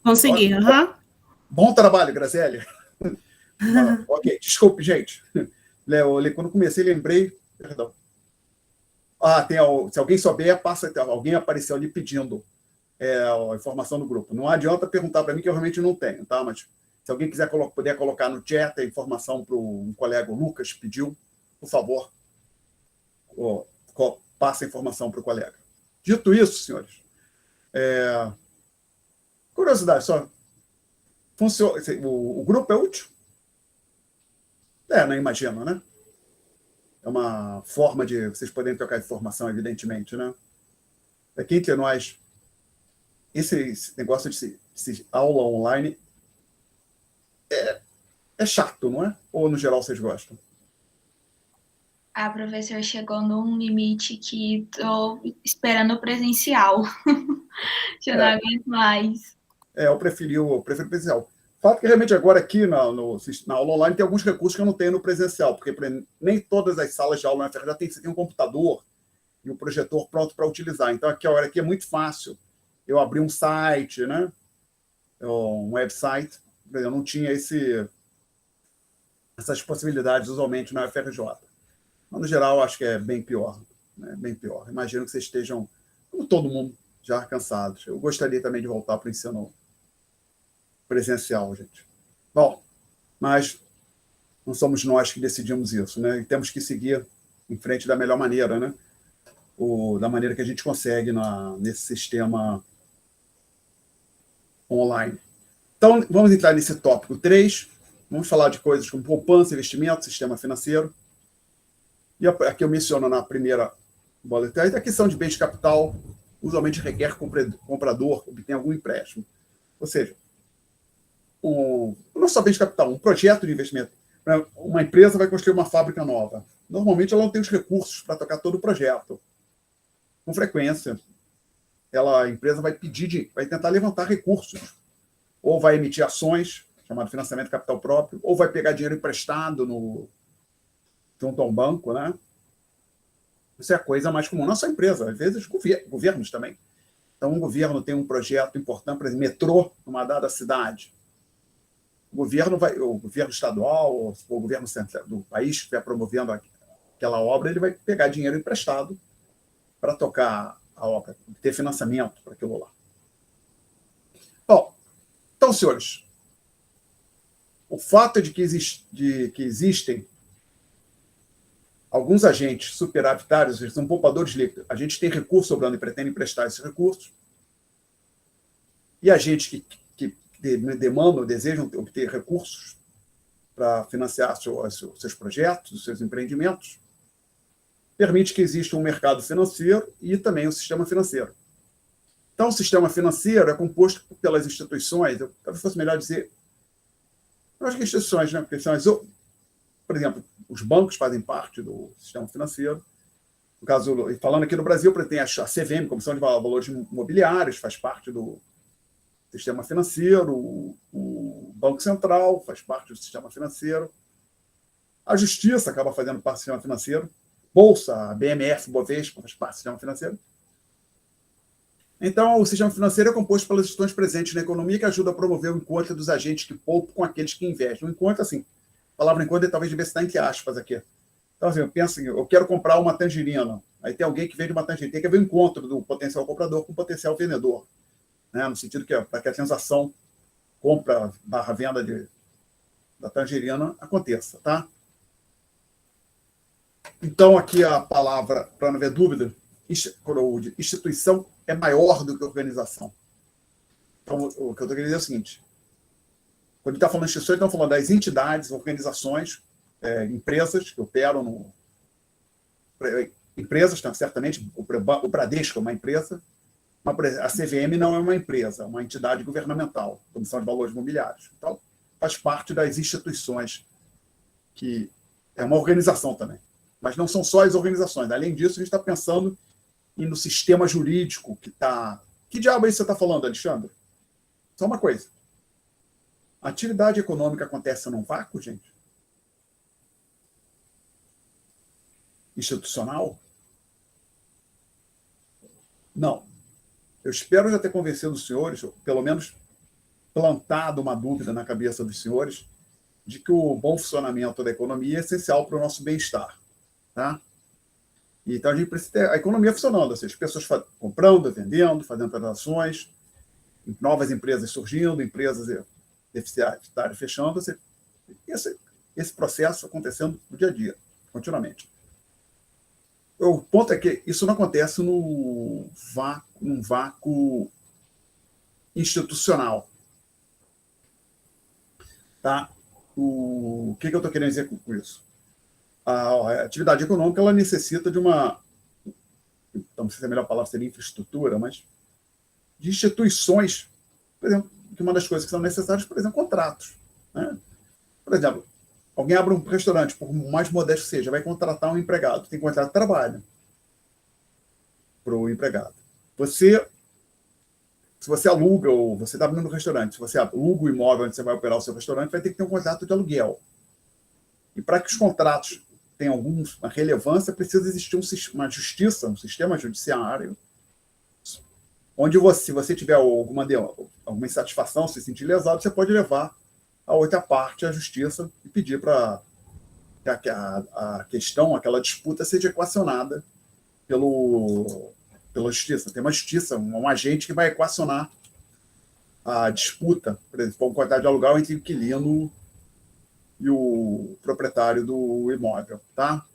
Consegui, aham. Bom trabalho, Graziele. Ok, desculpe, gente. Quando comecei, lembrei. Perdão. Se alguém souber, alguém apareceu ali pedindo a informação do grupo. Não adianta perguntar para mim, que eu realmente não tenho, tá? Mas se alguém puder colocar no chat a informação para um colega, o Lucas, pediu, por favor, passa a informação para o colega. Dito isso, senhores, curiosidade só. O grupo é útil? Não imagino, né? É uma forma de vocês poderem trocar informação, evidentemente, né? Aqui entre nós, esse negócio de aula online é chato, não é? Ou, no geral, vocês gostam? Professor, chegou num limite que estou esperando o presencial. Já não aguento mais. Eu prefiro presencial. O fato que realmente agora aqui na aula online tem alguns recursos que eu não tenho no presencial, porque nem todas as salas de aula na FRJ você tem um computador e um projetor pronto para utilizar. Então, aqui é muito fácil. Eu abri um site, né? Um website, eu não tinha essas possibilidades usualmente na FRJ. Mas, no geral, acho que é bem pior. Né? Bem pior. Imagino que vocês estejam, como todo mundo, já cansados. Eu gostaria também de voltar para o ensino presencial, gente. Bom, mas não somos nós que decidimos isso, né? E temos que seguir em frente da melhor maneira, né? Da maneira que a gente consegue nesse sistema online. Então, vamos entrar nesse tópico 3. Vamos falar de coisas como poupança, investimento, sistema financeiro. E aqui eu menciono na primeira boletim, a aquisição de bens de capital usualmente requer que o comprador obtenha algum empréstimo. Ou seja, não só bem de capital, um projeto de investimento. Uma empresa vai construir uma fábrica nova. Normalmente, ela não tem os recursos para tocar todo o projeto. Com frequência, a empresa vai tentar levantar recursos. Ou vai emitir ações, chamado financiamento de capital próprio, ou vai pegar dinheiro emprestado junto a um banco, né? Isso é a coisa mais comum. Não só a empresa, às vezes governos também. Então, um governo tem um projeto importante, por exemplo, metrô numa dada cidade. O governo estadual ou o governo central do país que estiver promovendo aquela obra, ele vai pegar dinheiro emprestado para tocar a obra, ter financiamento para aquilo lá. Bom, então, senhores, o fato de que existem alguns agentes superavitários, eles são poupadores líquidos, a gente tem recurso sobrando e pretende emprestar esses recursos, e agentes que demandam, desejam obter recursos para financiar seus projetos, seus empreendimentos, permite que exista um mercado financeiro e também um sistema financeiro. Então, o sistema financeiro é composto pelas instituições, talvez fosse melhor dizer, eu acho que instituições, né? Porque por exemplo, os bancos fazem parte do sistema financeiro. No caso, falando aqui no Brasil, tem a CVM, Comissão de Valores Imobiliários, faz parte do sistema financeiro, o Banco Central faz parte do sistema financeiro, a Justiça acaba fazendo parte do sistema financeiro, Bolsa, a BMF, Bovespa, faz parte do sistema financeiro. Então, o sistema financeiro é composto pelas instituições presentes na economia que ajudam a promover o encontro dos agentes que poupam com aqueles que investem. O encontro, assim, a palavra encontro talvez devesse estar entre aspas aqui. Então, assim, eu penso assim, eu quero comprar uma tangerina. Aí tem alguém que vende uma tangerina. Tem que haver um encontro do potencial comprador com o potencial vendedor. Né? No sentido que, para que a transação compra/venda da tangerina aconteça. Tá? Então, aqui a palavra, para não haver dúvida, instituição é maior do que organização. Então, o que eu estou querendo dizer é o seguinte: quando está falando de instituições, estamos falando das entidades, organizações, empresas que operam empresas, certamente, o Bradesco é uma empresa, a CVM não é uma empresa, é uma entidade governamental, Comissão de Valores Imobiliários. Então, faz parte das instituições que é uma organização também. Mas não são só as organizações. Além disso, a gente está pensando no sistema jurídico que está... Que diabo é isso que você está falando, Alexandre? Só uma coisa. A atividade econômica acontece num vácuo, gente? Institucional? Não. Eu espero já ter convencido os senhores, ou pelo menos plantado uma dúvida na cabeça dos senhores, de que o bom funcionamento da economia é essencial para o nosso bem-estar. Tá? Então, a gente precisa ter a economia funcionando, ou seja, as pessoas comprando, vendendo, fazendo transações, novas empresas surgindo, empresas deficitárias fechando, esse processo acontecendo no dia a dia, continuamente. O ponto é que isso não acontece num vácuo institucional. Tá? O que eu estou querendo dizer com isso? A atividade econômica ela necessita de uma... Não sei se a melhor palavra seria infraestrutura, mas de instituições, por exemplo, que uma das coisas que são necessárias, por exemplo, contratos. Né? Por exemplo, alguém abre um restaurante, por mais modesto que seja, vai contratar um empregado, tem contrato de trabalho para o empregado. Se você aluga, ou você está abrindo um restaurante, se você aluga o imóvel onde você vai operar o seu restaurante, vai ter que ter um contrato de aluguel. E para que os contratos tenham alguma relevância, precisa existir uma justiça, um sistema judiciário, onde se você tiver alguma insatisfação, se sentir lesado, você pode levar a outra parte à justiça e pedir para que a questão, aquela disputa, seja equacionada pela justiça. Tem uma justiça, um agente que vai equacionar a disputa, por exemplo, um contrato de aluguel entre o inquilino e o proprietário do imóvel. Tá?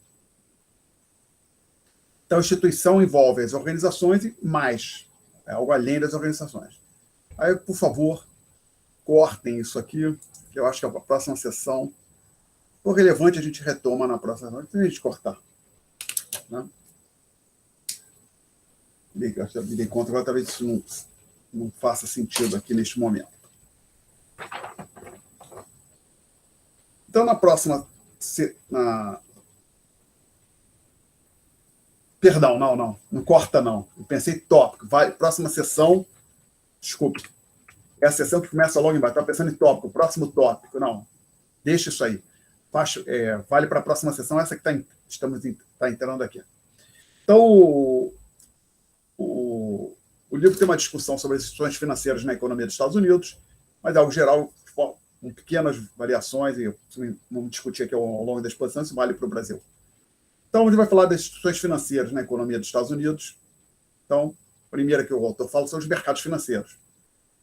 Então, a instituição envolve as organizações e mais, algo além das organizações. Aí, por favor, cortem isso aqui, que eu acho que é a próxima sessão. Se for relevante, a gente retoma na próxima sessão. Tem a gente cortar. Né? Me dei conta, agora talvez isso não faça sentido aqui neste momento. Então, na próxima... Perdão, não corta, não. Eu pensei tópico. Próxima sessão... Desculpe. É a sessão que começa logo embaixo. Estava pensando em tópico. Próximo tópico. Não. Deixa isso aí. Vale para a próxima sessão. Essa que está entrando aqui. Então, o livro tem uma discussão sobre as instituições financeiras na economia dos Estados Unidos, mas, algo geral, com pequenas variações, e vamos discutir aqui ao longo da exposição, isso vale para o Brasil. Então, a gente vai falar das instituições financeiras na economia dos Estados Unidos. Então, a primeira que o autor fala são os mercados financeiros.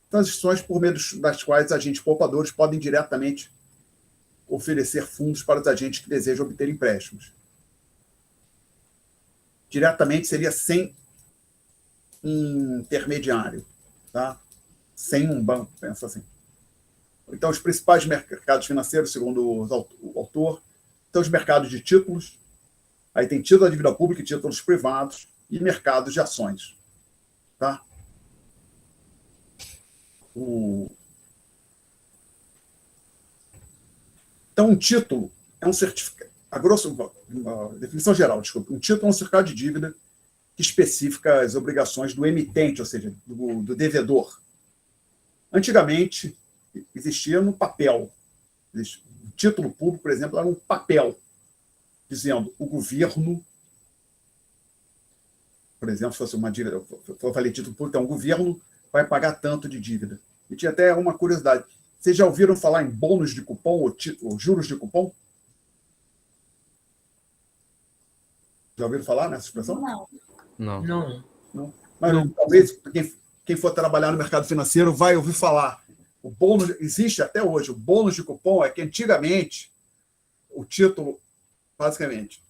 Então, as instituições por meio das quais agentes poupadores podem diretamente oferecer fundos para os agentes que desejam obter empréstimos. Diretamente seria sem intermediário, tá? Sem um banco, pensa assim. Então, os principais mercados financeiros, segundo o autor, são os mercados de títulos, aí tem título da dívida pública e títulos privados, e mercados de ações. Tá? Então, um título é um certificado, a definição geral, desculpa, um título é um certificado de dívida que especifica as obrigações do emitente, ou seja, do devedor. Antigamente, existia no papel. O título público, por exemplo, era um papel, dizendo o governo, por exemplo, se fosse uma dívida, for valer título público, então o governo vai pagar tanto de dívida. E tinha até uma curiosidade. Vocês já ouviram falar em bônus de cupom ou juros de cupom? Já ouviram falar nessa expressão? Não. Não. Mas talvez quem for trabalhar no mercado financeiro vai ouvir falar. O bônus existe até hoje. O bônus de cupom é que antigamente o título, basicamente,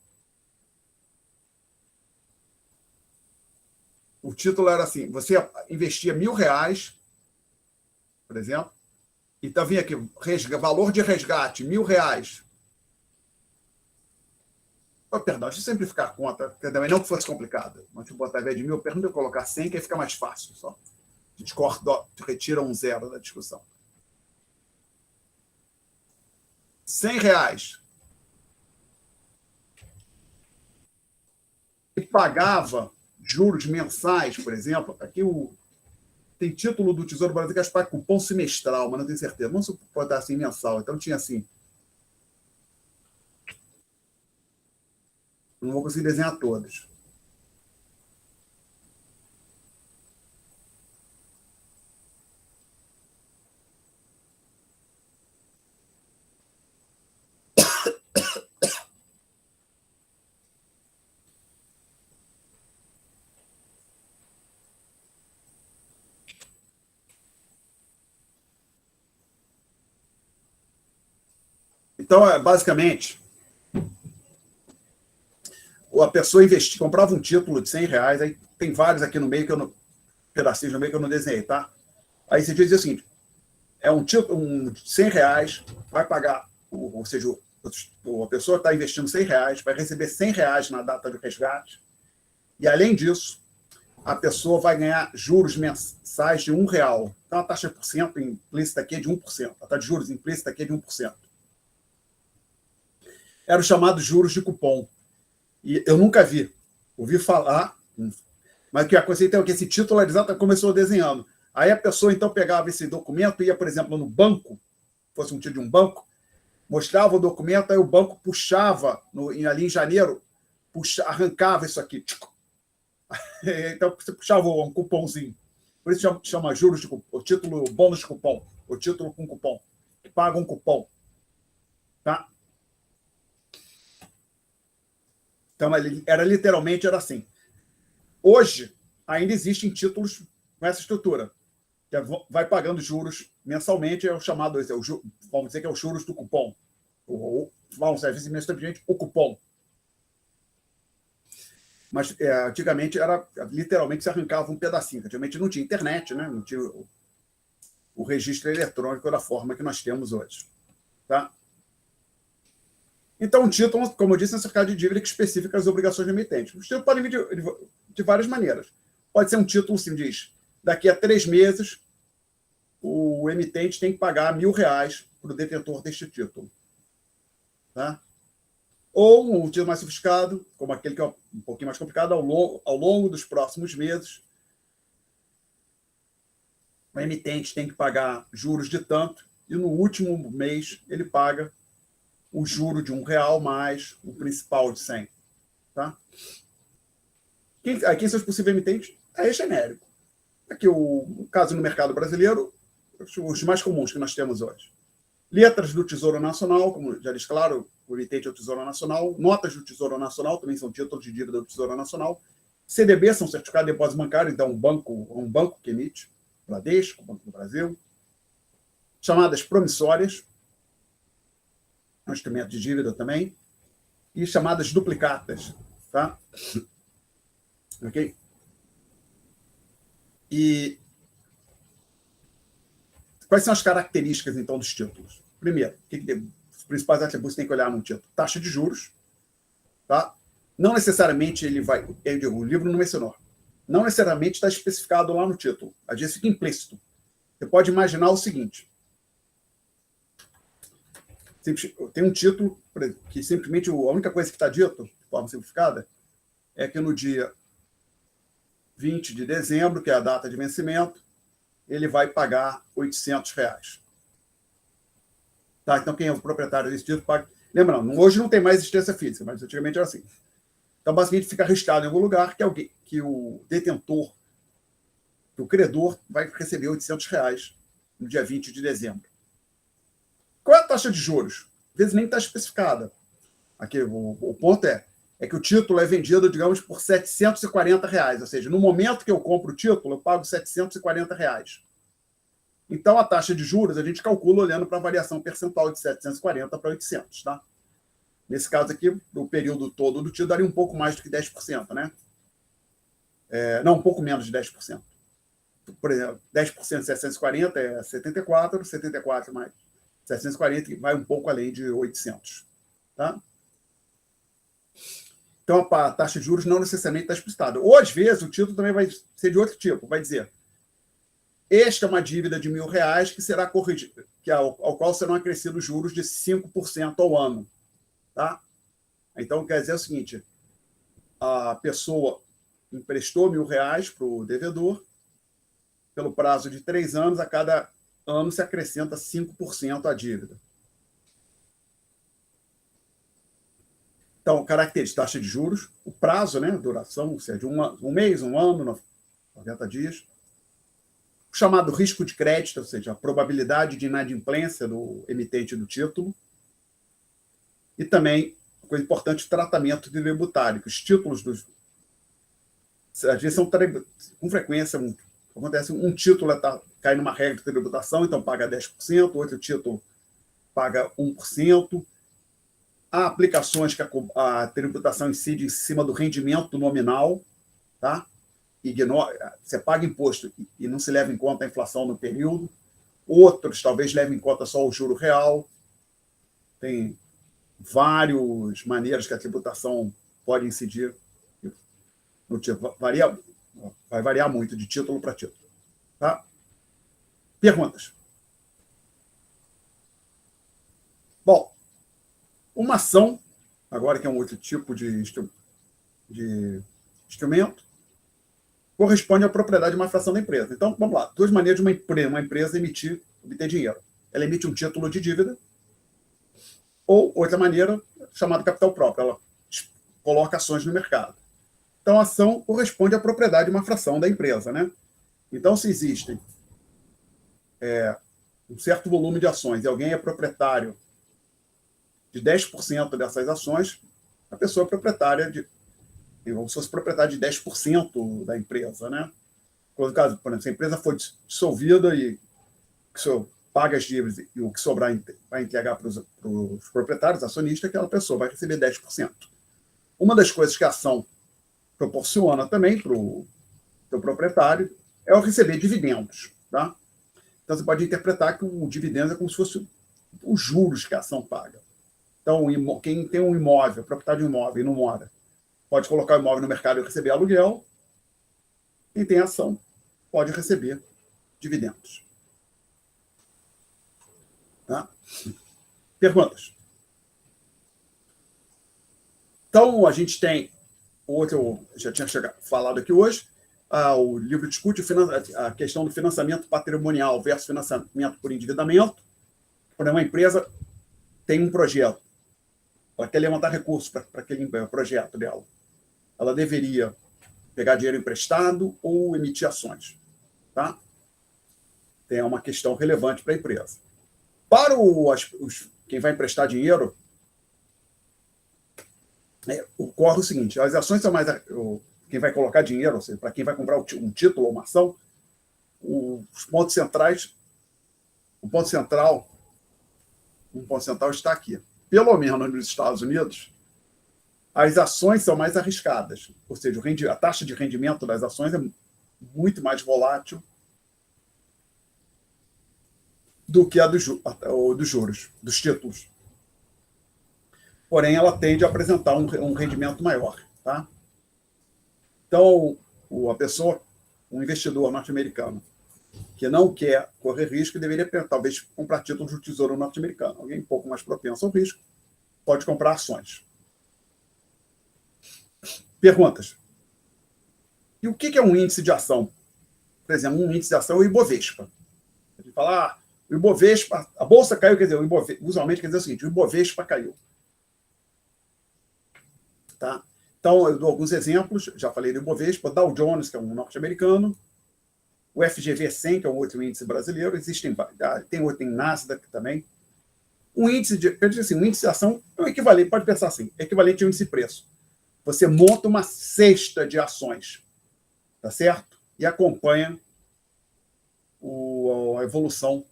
o título era assim: você investia R$1.000, por exemplo, então vinha aqui, valor de resgate, R$1.000. Oh, perdão, deixa eu simplificar a conta, também não que fosse complicado. Mas deixa eu botar, ao invés de 1.000, pergunta eu colocar 100, que aí fica mais fácil. Só. A gente retira um zero da discussão. R$100. pagava juros mensais, por exemplo. Aqui tem título do Tesouro Brasileiro que paga cupom semestral, mas não tenho certeza. Vamos botar assim, mensal. Então tinha assim. Não vou conseguir desenhar todos. Então, basicamente, a pessoa investia, comprava um título de R$100, aí tem vários aqui no meio, pedacinhos no meio que eu não desenhei, tá? Aí você diz o seguinte, é um título, R$100, vai pagar, ou seja, a pessoa está investindo R$100, vai receber R$100 na data de resgate, e além disso, a pessoa vai ganhar juros mensais de R$1. Então, a taxa por cento implícita aqui é de 1%. A taxa de juros implícita aqui é de 1%. Eram chamados juros de cupom. E eu nunca vi. Ouvi falar, mas o que aconteceu é que esse título começou desenhando. Aí a pessoa, então, pegava esse documento, ia, por exemplo, no banco, fosse um título de um banco, mostrava o documento, aí o banco puxava, ali em janeiro, arrancava isso aqui. Então, você puxava um cupomzinho. Por isso chama juros de cupom, o título bônus de cupom, o título com cupom, que paga um cupom. Tá? Então, literalmente assim. Hoje, ainda existem títulos com essa estrutura, que vai pagando juros mensalmente, é o chamado, vamos dizer que é os juros do cupom. Vamos dizer, simplesmente o cupom. Mas antigamente literalmente se arrancava um pedacinho. Antigamente não tinha internet, né? Não tinha o registro eletrônico da forma que nós temos hoje. Tá? Então, um título, como eu disse, é um certificado de dívida que especifica as obrigações do emitente. Os títulos podem vir de várias maneiras. Pode ser um título, assim, diz, daqui a 3 meses, o emitente tem que pagar R$1.000 para o detentor deste título. Tá? Ou um título mais sofisticado, como aquele que é um pouquinho mais complicado, ao longo dos próximos meses, o emitente tem que pagar juros de tanto, e no último mês ele paga o juro de R$1 mais o principal de 100. Tá? Quem são os possíveis emitentes? É genérico. Aqui, o caso no mercado brasileiro, os mais comuns que nós temos hoje. Letras do Tesouro Nacional, como já disse, claro, o emitente é o Tesouro Nacional. Notas do Tesouro Nacional também são títulos de dívida do Tesouro Nacional. CDB são certificados de depósito bancário, então um banco que emite, Bradesco, Banco do Brasil. Chamadas promissórias, um instrumento de dívida também, e chamadas duplicatas. Tá? Ok? E quais são as características, então, dos títulos? Primeiro, os principais atributos que tem que olhar num título? Taxa de juros. Tá? Não necessariamente ele vai... o livro não mencionou. Não necessariamente está especificado lá no título. Às vezes fica implícito. Você pode imaginar o seguinte. Tem um título que simplesmente a única coisa que está dito, de forma simplificada, é que no dia 20 de dezembro, que é a data de vencimento, ele vai pagar R$800. Tá? Então, quem é o proprietário desse título paga... Lembrando, hoje não tem mais existência física, mas antigamente era assim. Então, basicamente, fica registrado em algum lugar que o detentor, que o credor, vai receber R$800 no dia 20 de dezembro. Qual é a taxa de juros? Às vezes nem está especificada. Aqui, o ponto é que o título é vendido, digamos, por R$740. Ou seja, no momento que eu compro o título, eu pago R$740. Então, a taxa de juros a gente calcula olhando para a variação percentual de 740 para 800. Tá? Nesse caso aqui, o período todo do título daria um pouco mais do que 10%. Né? Não, um pouco menos de 10%. Por exemplo, 10% de 740 é 74, 74 mais 740 vai um pouco além de 800. Tá? Então, a taxa de juros não necessariamente está explicitada. Ou, às vezes, o título também vai ser de outro tipo. Vai dizer, esta é uma dívida de R$1.000 que será corrigida, ao qual serão acrescidos juros de 5% ao ano. Tá? Então, quer dizer o seguinte, a pessoa emprestou R$ 1.000 para o devedor, pelo prazo de 3 anos, a cada ano se acrescenta 5% à dívida. Então, característica, taxa de juros, o prazo, né, duração, se é de um mês, um ano, 90 dias. O chamado risco de crédito, ou seja, a probabilidade de inadimplência do emitente do título. E também, coisa importante, o tratamento tributário, que os títulos dos... Às vezes são, com frequência, acontece um título cai numa regra de tributação, então paga 10%, outro título paga 1%. Há aplicações que a tributação incide em cima do rendimento nominal, tá? Você paga imposto e não se leva em conta a inflação no período. Outros talvez levem em conta só o juro real. Tem várias maneiras que a tributação pode incidir. Vai variar muito de título para título. Tá? Perguntas? Bom, uma ação, agora que é um outro tipo de instrumento, corresponde à propriedade de uma fração da empresa. Então, vamos lá. 2 maneiras de uma empresa obter dinheiro. Ela emite um título de dívida, ou outra maneira, chamada capital próprio. Ela coloca ações no mercado. Então, a ação corresponde à propriedade de uma fração da empresa, né? Então, se existem um certo volume de ações e alguém é proprietário de 10% dessas ações, a pessoa é proprietária como se fosse proprietária de 10% da empresa, né? Quando, caso, por exemplo, se a empresa for dissolvida e paga as dívidas e o que sobrar vai entregar para os proprietários, acionistas, aquela pessoa vai receber 10%. Uma das coisas que a ação proporciona também para o seu proprietário é o receber dividendos, tá? Então, você pode interpretar que o dividendo é como se fosse os juros que a ação paga. Então, quem tem um imóvel, proprietário de um imóvel e não mora, pode colocar o imóvel no mercado e receber aluguel. Quem tem ação pode receber dividendos. Tá? Perguntas? Então, a gente tem outro, eu já tinha falado aqui hoje, o livro discute a questão do financiamento patrimonial versus financiamento por endividamento. Por exemplo, uma empresa tem um projeto, ela quer levantar recursos para aquele projeto dela. Ela deveria pegar dinheiro emprestado ou emitir ações. Tá? Tem uma questão relevante para a empresa. Para quem vai emprestar dinheiro, ocorre o seguinte: as ações são mais... Quem vai colocar dinheiro, ou seja, para quem vai comprar um título ou uma ação, os pontos centrais... Um ponto central está aqui. Pelo menos nos Estados Unidos, as ações são mais arriscadas. Ou seja, a taxa de rendimento das ações é muito mais volátil do que a dos juros, dos títulos. Porém, ela tende a apresentar um rendimento maior. Tá? Então, um investidor norte-americano que não quer correr risco, deveria talvez comprar títulos do Tesouro norte-americano. Alguém um pouco mais propenso ao risco pode comprar ações. Perguntas. E o que é um índice de ação? Por exemplo, um índice de ação é o Ibovespa. A gente fala, o Ibovespa, a bolsa caiu, quer dizer, usualmente quer dizer o seguinte: o Ibovespa caiu. Tá? Então, eu dou alguns exemplos, já falei do Ibovespa, Dow Jones, que é um norte-americano, o FGV 100, que é um outro índice brasileiro, tem outro em Nasdaq também. Um índice de ação é o equivalente, pode pensar assim, é equivalente ao índice de preço. Você monta uma cesta de ações, tá certo? E acompanha a evolução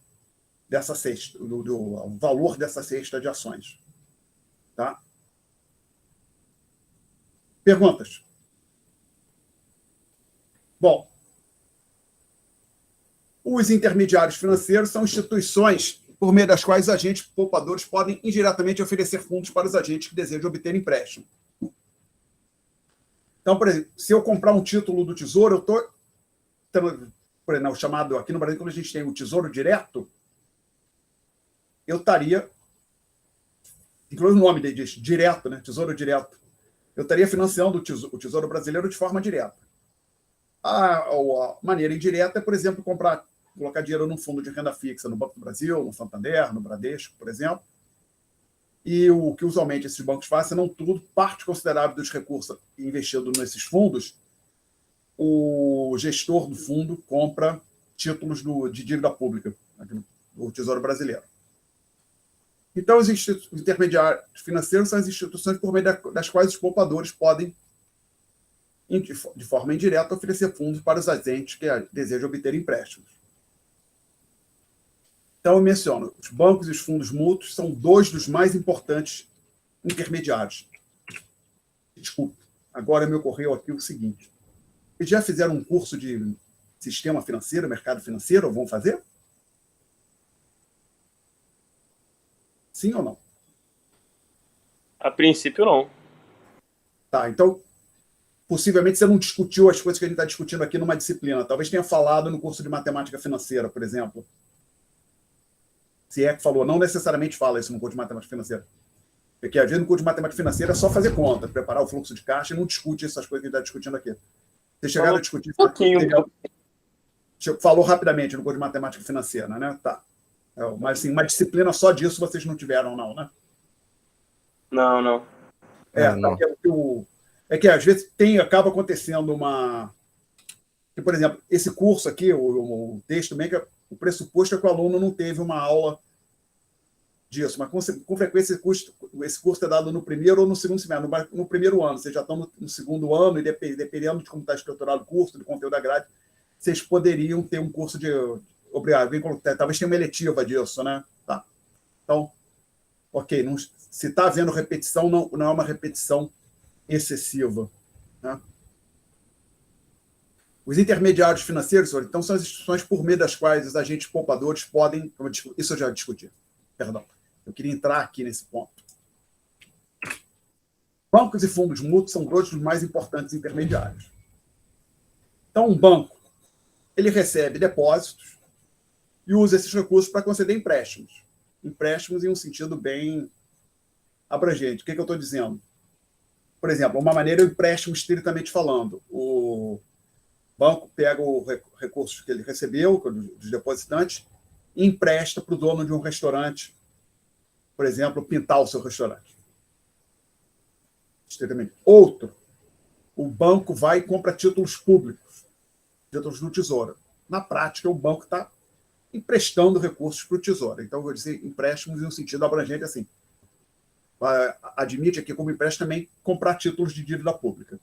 dessa cesta, o valor dessa cesta de ações. Tá? Perguntas? Bom, os intermediários financeiros são instituições por meio das quais os agentes poupadores podem indiretamente oferecer fundos para os agentes que desejam obter empréstimo. Então, por exemplo, se eu comprar um título do Tesouro, eu estou, por exemplo, chamado aqui no Brasil, quando a gente tem o Tesouro Direto, eu estaria, inclusive o nome disso, direto, né? Tesouro Direto. eu estaria financiando o Tesouro Brasileiro de forma direta. A maneira indireta é, por exemplo, colocar dinheiro num fundo de renda fixa no Banco do Brasil, no Santander, no Bradesco, por exemplo. E o que usualmente esses bancos fazem, não tudo, parte considerável dos recursos investidos nesses fundos, o gestor do fundo compra títulos de dívida pública do Tesouro Brasileiro. Então, os intermediários financeiros são as instituições por meio das quais os poupadores podem, de forma indireta, oferecer fundos para os agentes que desejam obter empréstimos. Então, eu menciono, os bancos e os fundos mútuos são dois dos mais importantes intermediários. Desculpe, agora me ocorreu aqui o seguinte. Eles já fizeram um curso de sistema financeiro, mercado financeiro, ou vão fazer? Sim ou não? A princípio, não. Tá, então, possivelmente você não discutiu as coisas que a gente está discutindo aqui numa disciplina. Talvez tenha falado no curso de matemática financeira, por exemplo. Se é que falou, não necessariamente fala isso no curso de matemática financeira. Porque às vezes no curso de matemática financeira é só fazer conta, preparar o fluxo de caixa e não discute essas coisas que a gente está discutindo aqui. Vocês chegaram a discutir isso aqui? Falou rapidamente no curso de matemática financeira, né? Tá. Mas assim, uma disciplina só disso vocês não tiveram, não, né? Não, não. Não. É que às vezes acaba acontecendo por exemplo, esse curso aqui, o texto meio que o pressuposto é que o aluno não teve uma aula disso, mas com frequência esse curso é dado no primeiro ou no segundo semestre. No primeiro ano, vocês já estão no segundo ano, e dependendo de como está estruturado o curso, do conteúdo da grade, vocês poderiam ter um curso de... Obrigado, talvez tenha uma eletiva disso, né? Tá. Então, ok, se está havendo repetição, não é uma repetição excessiva, né? Os intermediários financeiros, então, são as instituições por meio das quais os agentes poupadores podem... Isso eu já discuti, perdão. Eu queria entrar aqui nesse ponto. Bancos e fundos mútuos são dois dos mais importantes intermediários. Então, um banco, ele recebe depósitos e usa esses recursos para conceder empréstimos. Empréstimos em um sentido bem abrangente. O que eu estou dizendo? Por exemplo, uma maneira é o empréstimo estritamente falando. O banco pega o recurso que ele recebeu dos depositantes e empresta para o dono de um restaurante, por exemplo, pintar o seu restaurante. Estritamente. Outro, o banco vai e compra títulos públicos, títulos do Tesouro. Na prática, o banco está emprestando recursos para o Tesouro. Então, eu vou dizer empréstimos em um sentido abrangente assim. Admite aqui como empréstimo também comprar títulos de dívida pública.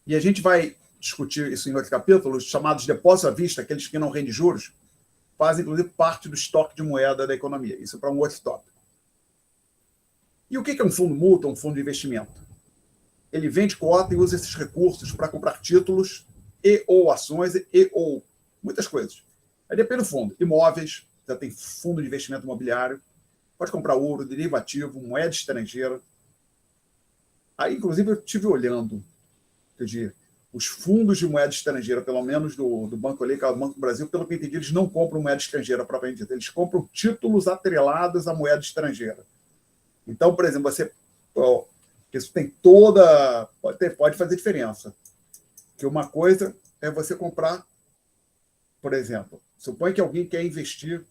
E a gente vai discutir isso em outro capítulo, os chamados depósitos à vista, aqueles que não rendem juros, fazem, inclusive, parte do estoque de moeda da economia. Isso é para um outro tópico. E o que é um fundo mútuo, um fundo de investimento? Ele vende cota e usa esses recursos para comprar títulos e ou ações e ou muitas coisas. Aí depende do fundo. Imóveis, já tem fundo de investimento imobiliário, pode comprar ouro, derivativo, moeda estrangeira. Aí, inclusive, eu estive olhando os fundos de moeda estrangeira, pelo menos do Banco Ali, que é o Banco do Brasil, pelo que eu entendi, eles não compram moeda estrangeira propriamente dita, eles compram títulos atrelados à moeda estrangeira. Então, por exemplo, isso tem toda... Pode fazer diferença. Que uma coisa é você comprar, por exemplo, supõe que alguém quer investir,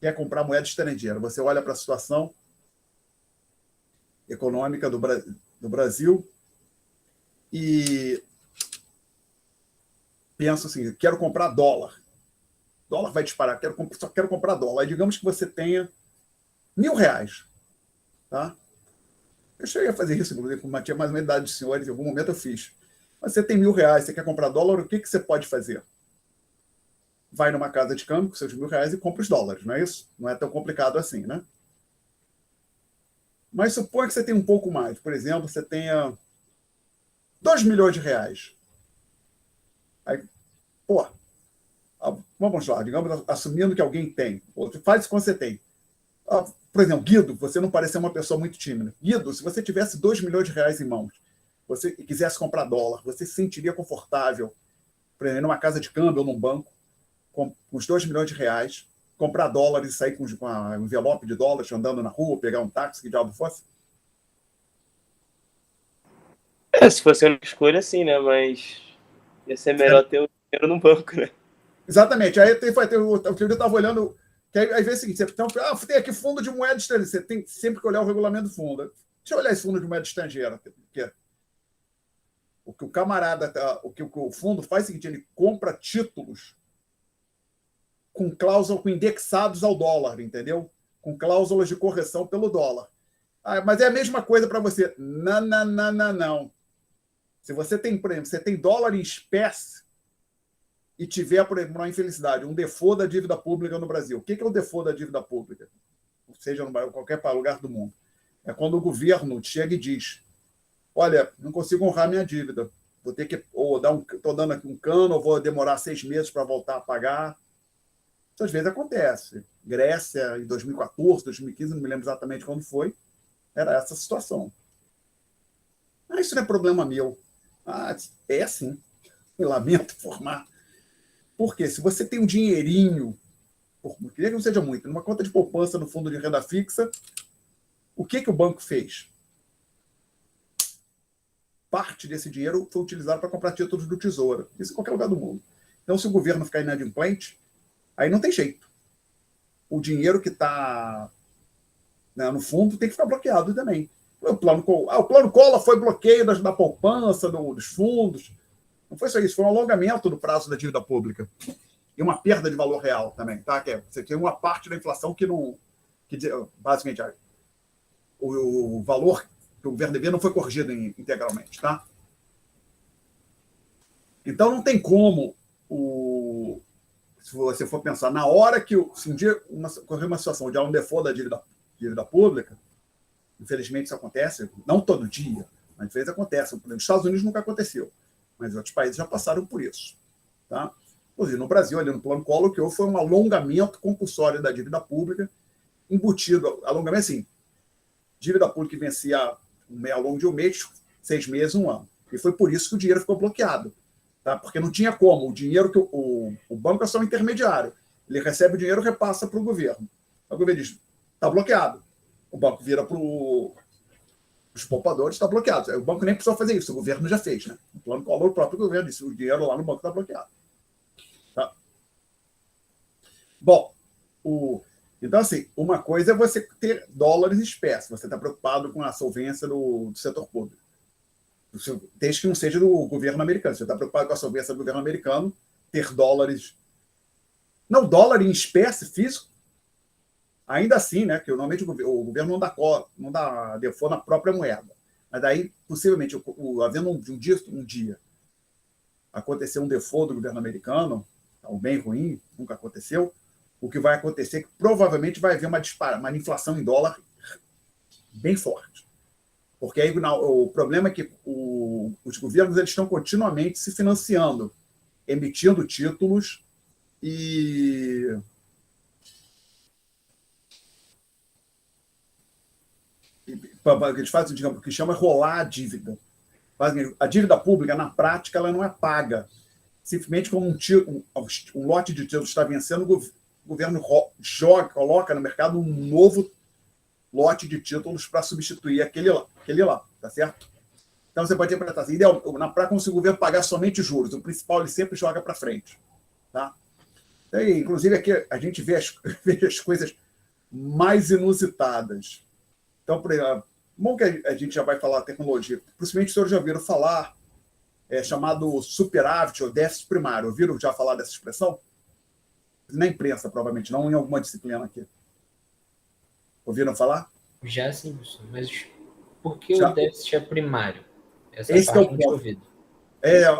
quer comprar moeda estrangeira. Você olha para a situação econômica do Brasil e pensa assim, quero comprar dólar. Dólar vai disparar, só quero comprar dólar. Aí, digamos que você tenha R$1.000. Tá? Eu cheguei a fazer isso, inclusive, como tinha mais uma idade de senhores, em algum momento eu fiz. Mas você tem R$1.000, você quer comprar dólar, o que você pode fazer? Vai numa casa de câmbio com seus R$1.000 e compra os dólares, não é isso? Não é tão complicado assim, né? Mas suponha que você tem um pouco mais. Por exemplo, você tenha R$2 milhões. Aí, vamos lá, digamos, assumindo que alguém tem. Faz isso quando você tem. Por exemplo, Guido, você não parece ser uma pessoa muito tímida. Guido, se você tivesse R$2 milhões em mãos, você quisesse comprar dólar, você se sentiria confortável, por exemplo, numa casa de câmbio ou num banco, com os R$2 milhões, comprar dólares e sair com um envelope de dólares, andando na rua, pegar um táxi, que diabo fosse? Se fosse uma escolha, sim, né? Mas ia ser melhor ter o dinheiro no banco, né? Exatamente. Aí o eu estava olhando, que aí vê o seguinte, você tem aqui fundo de moeda estrangeira, você tem sempre que olhar o regulamento do fundo. Deixa eu olhar esse fundo de moeda estrangeira. O que o camarada, o que o fundo faz é o seguinte, ele compra títulos com cláusula, com indexados ao dólar, entendeu? Com cláusulas de correção pelo dólar. Mas é a mesma coisa para você. Não. Se você tem, por exemplo, você tem dólar em espécie e tiver, por exemplo, uma infelicidade, um default da dívida pública no Brasil. O que é o default da dívida pública? Seja em qualquer lugar do mundo. É quando o governo chega e diz: olha, não consigo honrar minha dívida. Vou ter que, ou estou dando aqui um cano, ou vou demorar 6 meses para voltar a pagar. Isso às vezes acontece. Grécia, em 2014, 2015, não me lembro exatamente quando foi, era essa situação. Isso não é problema meu. É sim. Eu lamento informar. Porque se você tem um dinheirinho, queria que não seja muito, numa conta de poupança no fundo de renda fixa, o que o banco fez? Parte desse dinheiro foi utilizado para comprar títulos do Tesouro. Isso em qualquer lugar do mundo. Então, se o governo ficar inadimplente, aí não tem jeito. O dinheiro que está, né, no fundo tem que ficar bloqueado também. O plano Collor foi bloqueio da poupança, dos fundos. Não foi só isso, foi um alongamento do prazo da dívida pública. E uma perda de valor real também. Tá? Você tem uma parte da inflação que não. Basicamente, o valor que o governo devia não foi corrigido integralmente. Tá? Então, não tem como, se você for pensar, na hora que se um dia ocorrer uma situação de um default da dívida pública, infelizmente isso acontece, não todo dia, mas às vezes acontece. Nos Estados Unidos nunca aconteceu, mas outros países já passaram por isso. Tá? Inclusive, no Brasil, ali no plano Collor, o que houve foi um alongamento compulsório da dívida pública, embutido, alongamento assim, dívida pública que vencia ao longo de um mês, 6 meses, 1 ano. E foi por isso que o dinheiro ficou bloqueado. Tá? Porque não tinha como. O dinheiro que o banco é só um intermediário. Ele recebe o dinheiro e repassa para o governo. O governo diz: está bloqueado. O banco vira para os poupadores, está bloqueado. O banco nem precisou fazer isso, o governo já fez. Né? O plano Collor, o próprio governo disse: o dinheiro lá no banco está bloqueado. Tá? Bom, então, assim, uma coisa é você ter dólares em espécie. Você está preocupado com a solvência do setor público. Desde que não seja do governo americano. Você está preocupado com a solvência do governo americano, ter dólares. Não, dólar em espécie físico, ainda assim, né? Que normalmente o governo não dá default na própria moeda. Mas daí, possivelmente, havendo um dia acontecer um default do governo americano, o bem ruim, nunca aconteceu, o que vai acontecer é que provavelmente vai haver uma inflação em dólar bem forte. Porque aí o problema é que os governos eles estão continuamente se financiando, emitindo títulos e eles fazem, digamos, o que chama rolar a dívida. A dívida pública, na prática, ela não é paga. Simplesmente como um lote de títulos está vencendo, o governo coloca no mercado um novo lote de títulos para substituir aquele lá, tá certo? Então você pode interpretar assim, na prática, como se o governo pagasse somente juros, o principal ele sempre joga para frente, tá? Então, inclusive aqui a gente vê as coisas mais inusitadas. Então, por exemplo, bom que a gente já vai falar de tecnologia, possivelmente os senhores já ouviram falar, chamado superávit ou déficit primário. Ouviram já falar dessa expressão? Na imprensa, provavelmente, não em alguma disciplina aqui. Ouviram falar? Já sim, professor. Mas por que o déficit é primário? Essa Esse parte é o não tinha ponto. ouvido.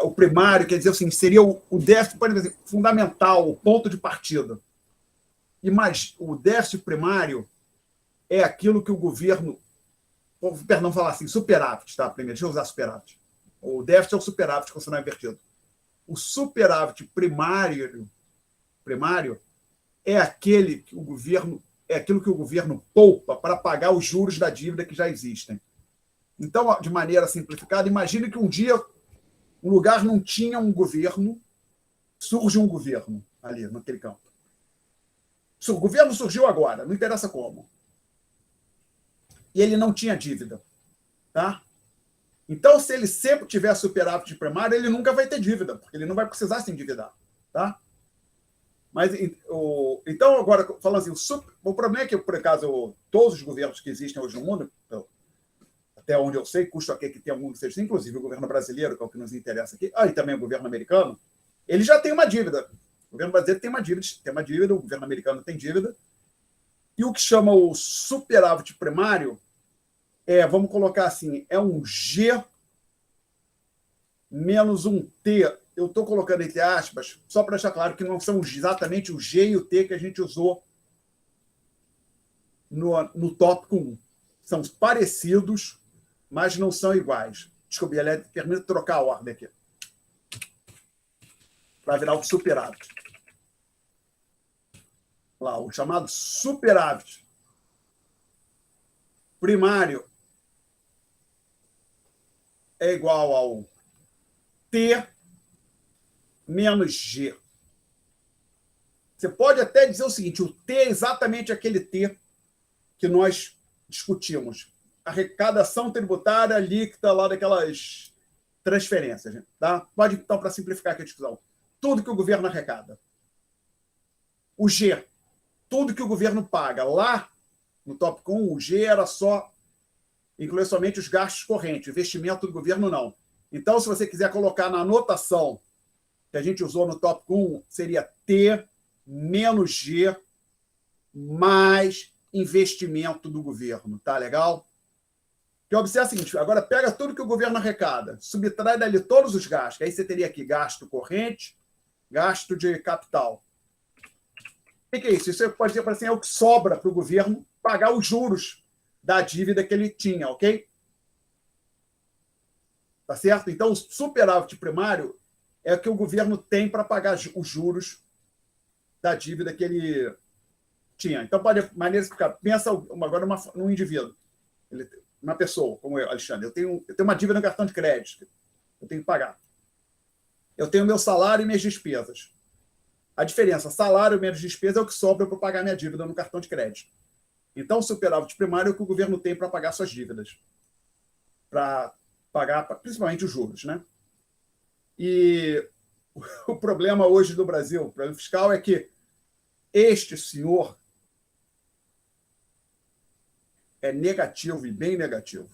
O primário, quer dizer assim, seria o déficit, por exemplo, fundamental, o ponto de partida. Mas o déficit primário é aquilo que o governo... Perdão, falar assim, superávit, tá? Primeiro, deixa eu usar superávit. O déficit é o superávit, com o sinal invertido. O superávit primário é aquele que o governo... É aquilo que o governo poupa para pagar os juros da dívida que já existem. Então, de maneira simplificada, imagine que um dia um lugar não tinha um governo, surge um governo ali, naquele campo. O governo surgiu agora, não interessa como. E ele não tinha dívida. Tá? Então, se ele sempre tiver superávit primário, ele nunca vai ter dívida, porque ele não vai precisar se endividar. Tá? Mas, então, agora, falando assim, o problema é que, por acaso, todos os governos que existem hoje no mundo, até onde eu sei, custo aqui que tem algum que seja, inclusive o governo brasileiro, que é o que nos interessa aqui, e também o governo americano, ele já tem uma dívida. O governo brasileiro tem uma dívida, o governo americano tem dívida. E o que chama o superávit primário vamos colocar assim, é um G menos um T. Eu estou colocando entre aspas, só para deixar claro que não são exatamente o G e o T que a gente usou no tópico 1. São parecidos, mas não são iguais. Desculpe, permite trocar a ordem aqui. Para virar o superávit. Lá, o chamado superávit primário é igual ao T menos G. Você pode até dizer o seguinte, o T é exatamente aquele T que nós discutimos. Arrecadação tributária líquida lá daquelas transferências. Tá? Pode, então, para simplificar aqui a discussão, tudo que o governo arrecada. O G, tudo que o governo paga. Lá, no tópico 1, o G era inclui somente os gastos correntes, investimento do governo não. Então, se você quiser colocar na anotação que a gente usou no tópico 1, seria T menos G mais investimento do governo. Tá legal? Que observa o seguinte, agora pega tudo que o governo arrecada, subtrai dali todos os gastos, aí você teria aqui gasto corrente, gasto de capital. O que é isso? Isso pode dizer assim, é o que sobra para o governo pagar os juros da dívida que ele tinha, ok? Tá certo? Então, o superávit primário é o que o governo tem para pagar os juros da dívida que ele tinha. Então, pode maneira ficar. Pensa agora num indivíduo, uma pessoa, como eu, Alexandre. Eu tenho uma dívida no cartão de crédito, eu tenho que pagar. Eu tenho meu salário e minhas despesas. A diferença, salário menos despesa, é o que sobra para pagar minha dívida no cartão de crédito. Então, o superávit primário é o que o governo tem para pagar suas dívidas. Para pagar, principalmente, os juros. Né? E o problema hoje do Brasil, o problema fiscal, é que este senhor é negativo e bem negativo.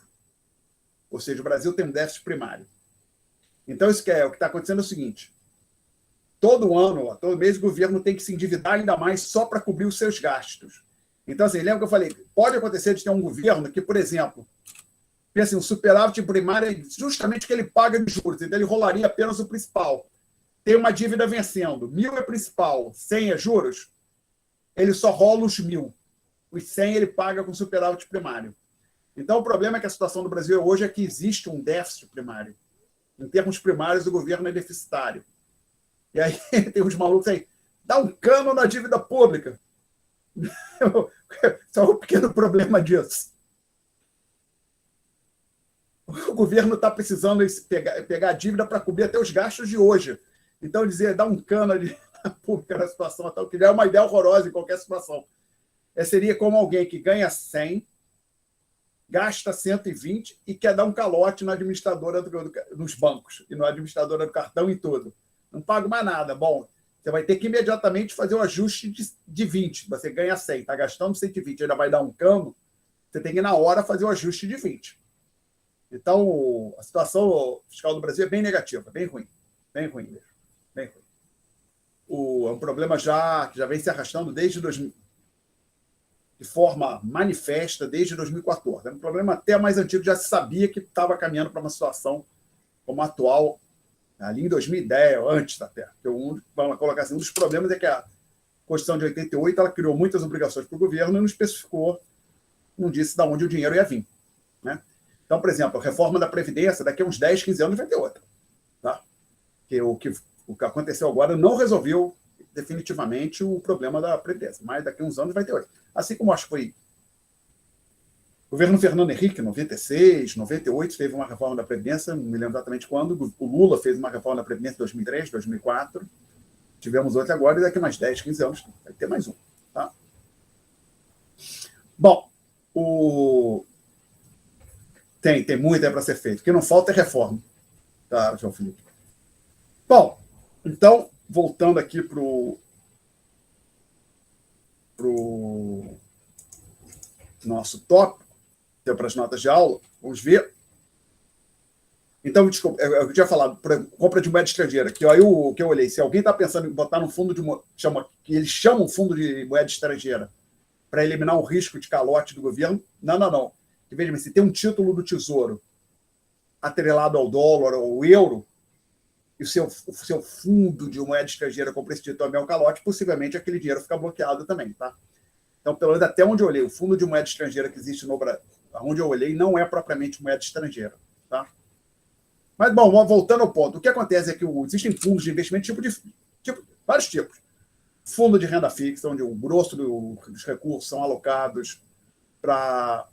Ou seja, o Brasil tem um déficit primário. Então, o que está acontecendo é o seguinte, todo ano, todo mês, o governo tem que se endividar ainda mais só para cobrir os seus gastos. Então, assim, lembra que eu falei, pode acontecer de ter um governo que, por exemplo, pensa assim, o superávit primário é justamente o que ele paga de juros, então ele rolaria apenas o principal. Tem uma dívida vencendo, 1.000 é principal, 100 é juros, ele só rola os 1.000. Os 100 ele paga com superávit primário. Então, o problema é que a situação do Brasil hoje é que existe um déficit primário. Em termos primários, o governo é deficitário. E aí tem uns malucos aí, dá um cano na dívida pública. Só um pequeno problema disso. O governo está precisando pegar a dívida para cobrir até os gastos de hoje. Então, dizer, dá um cano ali na pública na situação, que já é uma ideia horrorosa em qualquer situação. Seria como alguém que ganha 100, gasta 120 e quer dar um calote na administradora dos bancos e na administradora do cartão e tudo. Não pago mais nada. Bom, você vai ter que imediatamente fazer o ajuste de 20. Você ganha 100, está gastando 120, ainda vai dar um cano, você tem que, na hora, fazer o ajuste de 20. Então, a situação fiscal do Brasil é bem negativa, bem ruim. Bem ruim mesmo. Bem ruim. É um problema que já vem se arrastando desde 2000, de forma manifesta desde 2014. É um problema até mais antigo, já se sabia que estava caminhando para uma situação como a atual, ali em 2010, antes até. Vamos colocar assim, um dos problemas é que a Constituição de 88 ela criou muitas obrigações para o governo e não especificou, não disse de onde o dinheiro ia vir. Né? Então, por exemplo, a reforma da Previdência, daqui a uns 10, 15 anos vai ter outra. Tá? O que aconteceu agora não resolveu definitivamente o problema da Previdência, mas daqui a uns anos vai ter outra. Assim como acho que foi o governo Fernando Henrique, 96, 98, teve uma reforma da Previdência, não me lembro exatamente quando, o Lula fez uma reforma da Previdência em 2003, 2004, tivemos outra agora, e daqui a mais 10, 15 anos vai ter mais um. Tá? Bom, Tem muita para ser feito. O que não falta é reforma. Tá, João Felipe? Bom, então, voltando aqui para o nosso tópico, para as notas de aula, vamos ver. Então, desculpa, eu tinha falado, compra de moeda estrangeira, que aí o que eu olhei, se alguém está pensando em botar no fundo de que eles chamam fundo de moeda estrangeira para eliminar o risco de calote do governo, não. Veja, se tem um título do Tesouro atrelado ao dólar ou ao euro, e o seu fundo de moeda estrangeira compra esse título também é um calote, possivelmente aquele dinheiro fica bloqueado também, tá? Então, pelo menos até onde eu olhei, o fundo de moeda estrangeira que existe no Brasil, onde eu olhei, não é propriamente moeda estrangeira, tá? Mas, bom, voltando ao ponto, o que acontece é que existem fundos de investimento vários tipos. Fundo de renda fixa, onde o grosso dos recursos são alocados para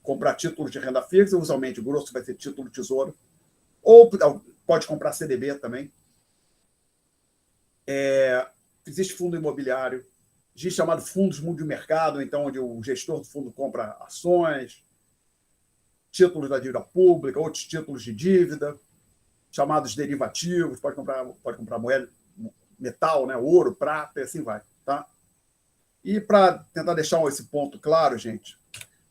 comprar títulos de renda fixa, usualmente o grosso vai ser título do Tesouro, ou pode comprar CDB também. Existe fundo imobiliário, existe chamado fundos multimercado, então onde o gestor do fundo compra ações, títulos da dívida pública, outros títulos de dívida, chamados derivativos, pode comprar moeda, metal, né, ouro, prata, e assim vai. Tá? E para tentar deixar esse ponto claro, gente,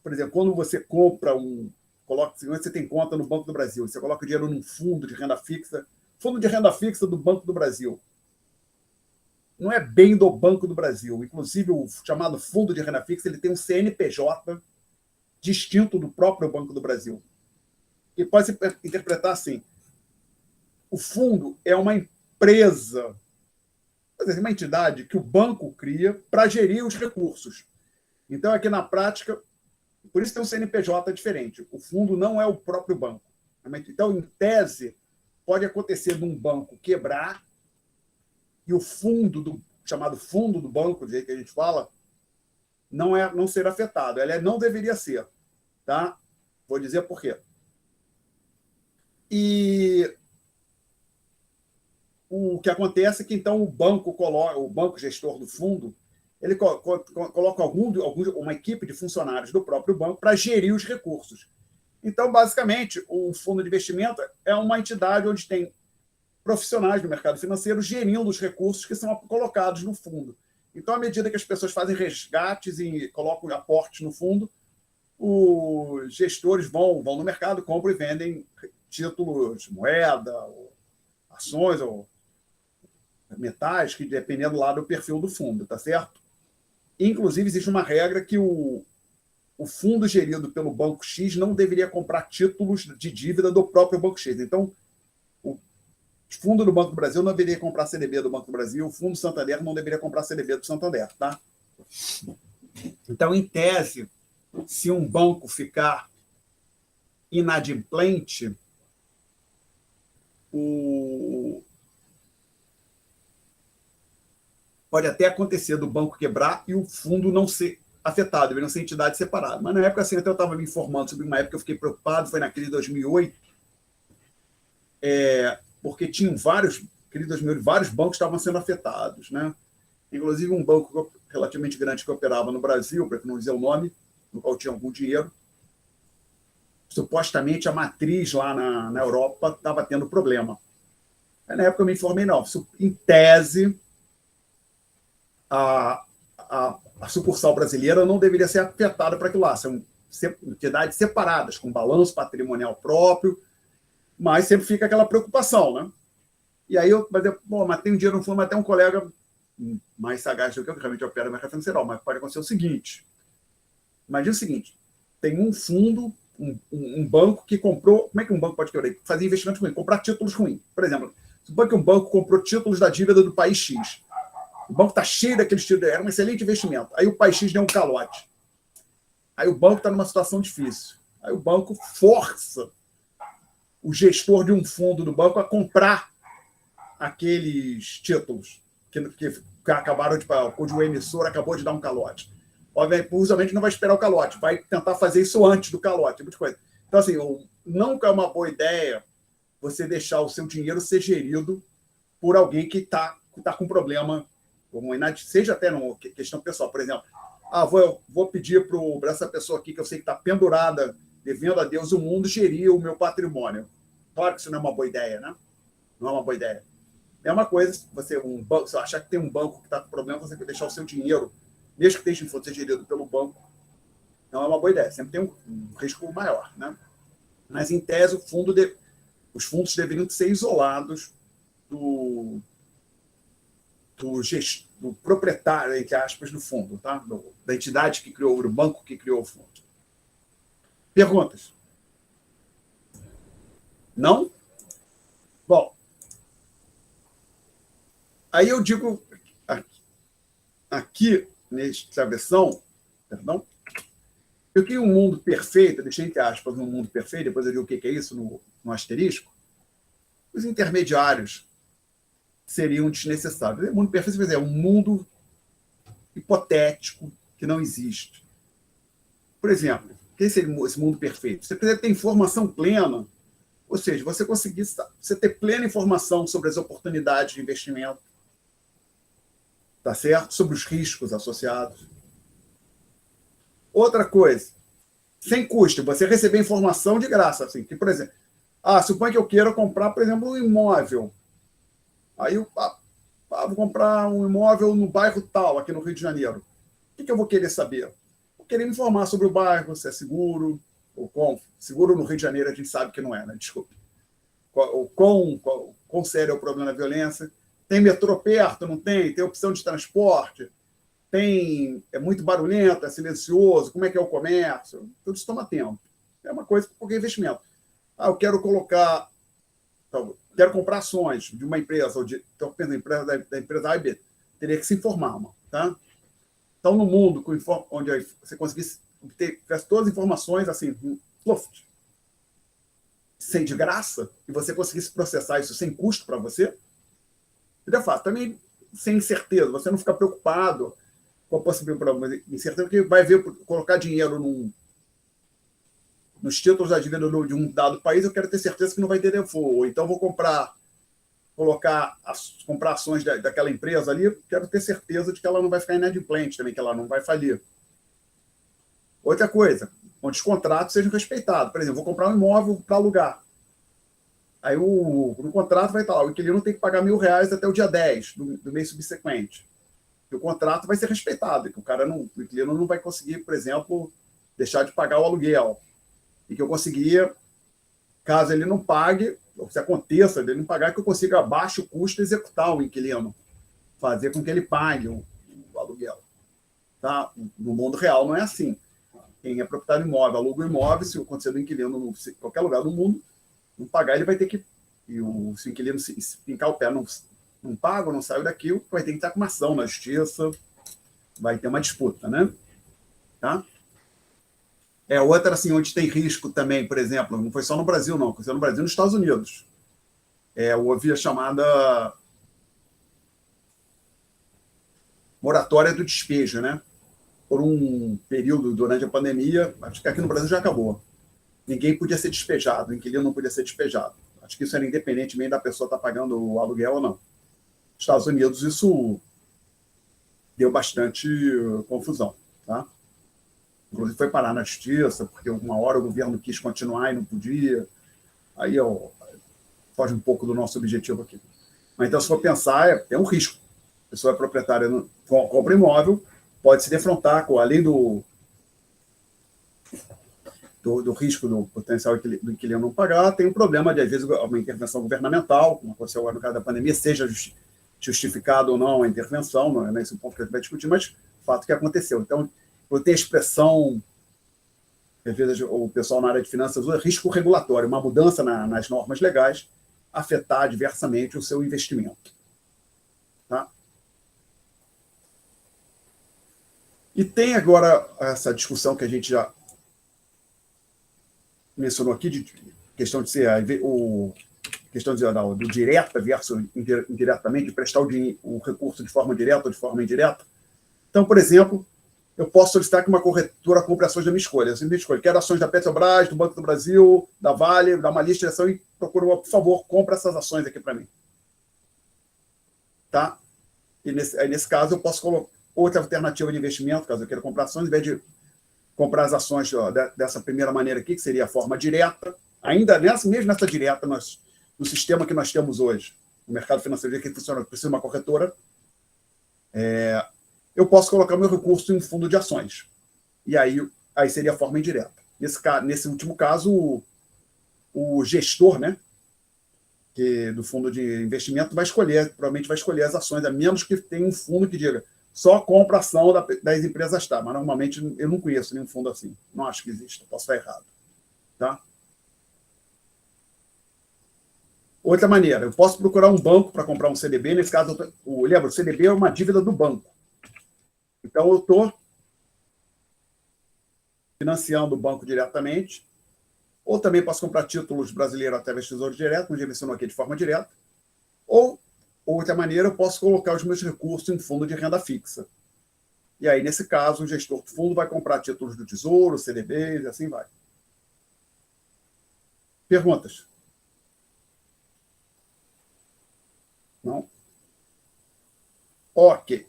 por exemplo, quando você compra você tem conta no Banco do Brasil, você coloca o dinheiro num fundo de renda fixa do Banco do Brasil. Não é bem do Banco do Brasil. Inclusive, o chamado fundo de renda fixa ele tem um CNPJ distinto do próprio Banco do Brasil. E pode se interpretar assim: o fundo é uma empresa, uma entidade que o banco cria para gerir os recursos. Então, aqui na prática, por isso tem um CNPJ diferente. O fundo não é o próprio banco. Então, em tese, pode acontecer de um banco quebrar e o chamado fundo do banco, do jeito que a gente fala, não ser afetado. Ela não deveria ser. Tá? Vou dizer por quê. E o que acontece é que, então, o banco gestor do fundo, ele coloca uma equipe de funcionários do próprio banco para gerir os recursos. Então, basicamente, o fundo de investimento é uma entidade onde tem profissionais do mercado financeiro gerindo os recursos que são colocados no fundo. Então, à medida que as pessoas fazem resgates e colocam aportes no fundo, os gestores vão no mercado, compram e vendem títulos, moeda, ou ações, ou metais, que dependendo lá do perfil do fundo, tá certo? Inclusive, existe uma regra que o fundo gerido pelo Banco X não deveria comprar títulos de dívida do próprio Banco X. Então, o fundo do Banco do Brasil não deveria comprar CDB do Banco do Brasil, o fundo Santander não deveria comprar CDB do Santander, tá? Então, em tese, se um banco ficar inadimplente, pode até acontecer do banco quebrar e o fundo não ser afetado, deveriam ser entidades separadas. Mas na época, assim, até eu estava me informando sobre uma época que eu fiquei preocupado, foi na crise de 2008, porque tinham vários bancos estavam sendo afetados, né? Inclusive um banco relativamente grande que operava no Brasil, para não dizer o nome, no qual tinha algum dinheiro. Supostamente a matriz lá na Europa estava tendo problema. Aí, na época eu me informei, não, em tese, a sucursal brasileira não deveria ser afetada para aquilo lá. São entidades separadas, com balanço patrimonial próprio, mas sempre fica aquela preocupação, né? E aí mas tem um dinheiro no fundo, mas tem um colega mais sagaz do que eu, que realmente opera no mercado financeiro, mas pode acontecer o seguinte. Imagina o seguinte, tem um fundo, um banco que comprou... Como é que um banco pode querer? Fazer investimento ruim, comprar títulos ruins. Por exemplo, suponha que um banco comprou títulos da dívida do país X. O banco está cheio daqueles títulos, era um excelente investimento. Aí o país X deu um calote. Aí o banco está numa situação difícil. Aí o banco força o gestor de um fundo do banco a comprar aqueles títulos que acabaram onde o emissor acabou de dar um calote. Obviamente, usualmente não vai esperar o calote, vai tentar fazer isso antes do calote, tipo de coisa. Então, assim, nunca é uma boa ideia você deixar o seu dinheiro ser gerido por alguém que está com problema, seja até numa questão pessoal. Por exemplo, vou pedir para essa pessoa aqui, que eu sei que está pendurada devendo a Deus o mundo, gerir o meu patrimônio. Claro que isso não é uma boa ideia, né? Não é uma boa ideia. É uma coisa, se você achar que tem um banco que está com problema, você quer deixar o seu dinheiro, mesmo que esteja ser gerido pelo banco, não é uma boa ideia. Sempre tem um risco maior, né? Mas, em tese, os fundos deveriam ser isolados do proprietário, entre aspas, do fundo, tá? Da entidade que criou, do banco que criou o fundo. Perguntas? Não? Bom, aí eu digo aqui nesta versão, perdão, eu queria um mundo perfeito, deixei entre aspas um mundo perfeito, depois eu digo o que é isso no asterisco. Os intermediários seriam desnecessários. O mundo perfeito é um mundo hipotético que não existe. Por exemplo, o que seria esse mundo perfeito? Você precisa ter informação plena, ou seja, você ter plena informação sobre as oportunidades de investimento, tá certo? Sobre os riscos associados. Outra coisa, sem custo, você receber informação de graça, assim, que, por exemplo, suponha que eu queira comprar, por exemplo, um imóvel. Aí eu vou comprar um imóvel no bairro tal, aqui no Rio de Janeiro. O que eu vou querer saber? Vou querer me informar sobre o bairro, se é seguro, ou quão seguro no Rio de Janeiro a gente sabe que não é, né? Desculpe. Quão sério é o problema da violência? Tem metrô perto, não tem? Tem opção de transporte? É muito barulhento, é silencioso? Como é que é o comércio? Tudo isso toma tempo. É uma coisa porque é investimento. Eu quero comprar ações de uma empresa, estou pensando da empresa A e B. Teria que se informar, tá? Então, no mundo onde você conseguisse ter todas as informações, assim, sem de graça, e você conseguisse processar isso sem custo para você, seria fácil. Também sem incerteza, você não fica preocupado com a possibilidade de incerteza, porque vai colocar dinheiro nos títulos da dívida de um dado país, eu quero ter certeza que não vai ter default. Ou então vou comprar ações daquela empresa ali, quero ter certeza de que ela não vai ficar inadimplente também, que ela não vai falir. Outra coisa, onde os contratos sejam respeitados. Por exemplo, vou comprar um imóvel para alugar. Aí no contrato vai estar lá, o inquilino tem que pagar R$1.000 até o dia 10 do mês subsequente. E o contrato vai ser respeitado, que o inquilino não vai conseguir, por exemplo, deixar de pagar o aluguel. E que eu conseguiria, caso ele não pague, ou se aconteça dele não pagar, que eu consiga, a baixo custo, executar o inquilino, fazer com que ele pague o aluguel. Tá? No mundo real não é assim. Quem é proprietário de imóvel, aluga o imóvel, se acontecer do inquilino em qualquer lugar do mundo, não pagar, ele vai ter que... se o inquilino se pincar o pé, não paga, não saiu daquilo, vai ter que estar com uma ação na justiça, vai ter uma disputa, né? Tá? Outra, assim, onde tem risco também, por exemplo, não foi só no Brasil, não, foi só no Brasil e nos Estados Unidos. Houve a chamada moratória do despejo, né? Por um período durante a pandemia, acho que aqui no Brasil já acabou. Ninguém podia ser despejado, o inquilino não podia ser despejado. Acho que isso era independentemente da pessoa estar pagando o aluguel ou não. Nos Estados Unidos, isso deu bastante confusão, tá? Inclusive foi parar na justiça, porque uma hora o governo quis continuar e não podia. Aí foge um pouco do nosso objetivo aqui. Mas então, se for pensar, é um risco. A pessoa é proprietária, compra imóvel, pode se defrontar com, além do risco do potencial do inquilino não pagar, tem um problema de, às vezes, uma intervenção governamental, como aconteceu agora no caso da pandemia, seja justificado ou não a intervenção, não é esse o ponto que a gente vai discutir, mas o fato que aconteceu. Então, eu tenho a expressão, às vezes o pessoal na área de finanças usa risco regulatório, uma mudança nas normas legais afetar adversamente o seu investimento. Tá? E tem agora essa discussão que a gente já mencionou aqui, de questão de ser do direta versus indiretamente, de prestar o recurso de forma direta ou de forma indireta. Então, por exemplo, eu posso solicitar que uma corretora compre ações da minha escolha. Assim, minha escolha, quero ações da Petrobras, do Banco do Brasil, da Vale, dá uma lista de ação e procura, por favor, compra essas ações aqui para mim. Tá? E nesse caso, eu posso colocar outra alternativa de investimento, caso eu queira comprar ações, ao invés de comprar as ações dessa primeira maneira aqui, que seria a forma direta. Ainda mesmo nessa direta, no sistema que nós temos hoje, no mercado financeiro que funciona, precisa de uma corretora, eu posso colocar meu recurso em fundo de ações. E aí seria a forma indireta. Nesse último caso, o gestor, né, do fundo de investimento provavelmente vai escolher as ações, a menos que tenha um fundo que diga só compra ação das empresas tá, mas normalmente eu não conheço nenhum fundo assim. Não acho que exista, posso estar errado. Tá? Outra maneira, eu posso procurar um banco para comprar um CDB, nesse caso, lembra, o CDB é uma dívida do banco. Então, eu estou financiando o banco diretamente, ou também posso comprar títulos brasileiros através do Tesouro Direto, como já mencionou aqui, de forma direta, ou, outra maneira, eu posso colocar os meus recursos em fundo de renda fixa. E aí, nesse caso, o gestor do fundo vai comprar títulos do Tesouro, CDBs, e assim vai. Perguntas? Não? Ok.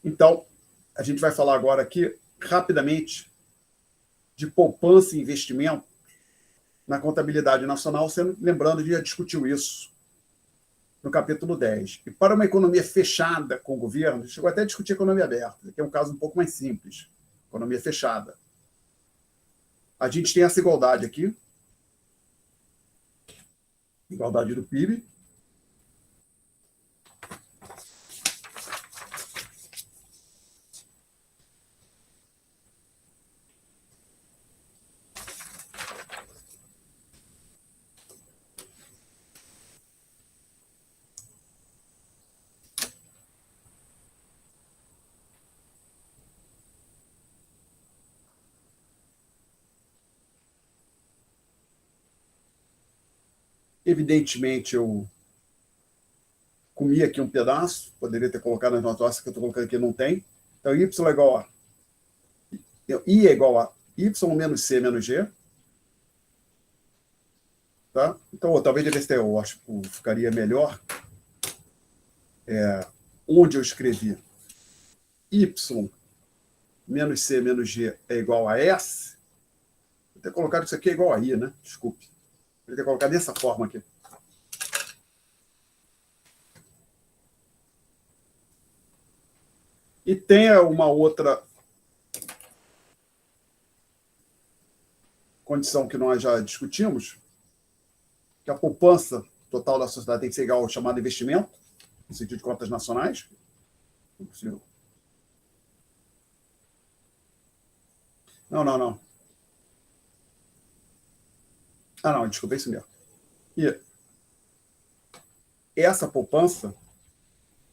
Então, a gente vai falar agora aqui, rapidamente, de poupança e investimento na contabilidade nacional, lembrando que já discutiu isso no capítulo 10. E para uma economia fechada com o governo, chegou até a discutir economia aberta, que é um caso um pouco mais simples, economia fechada. A gente tem essa igualdade aqui, igualdade do PIB, evidentemente, eu comi aqui um pedaço, poderia ter colocado nas notas que eu estou colocando aqui, não tem. Então, Y é igual a I é igual a Y menos C menos G. Tá? Então, talvez devesse ter, eu acho que ficaria melhor onde eu escrevi Y menos C menos G é igual a S. Vou ter colocado isso aqui é igual a I, né? Desculpe. Vou ter colocado dessa forma aqui. E tem uma outra condição que nós já discutimos, que a poupança total da sociedade tem que ser igual ao chamado investimento, no sentido de contas nacionais. Não. Não, desculpa, é isso mesmo. E essa poupança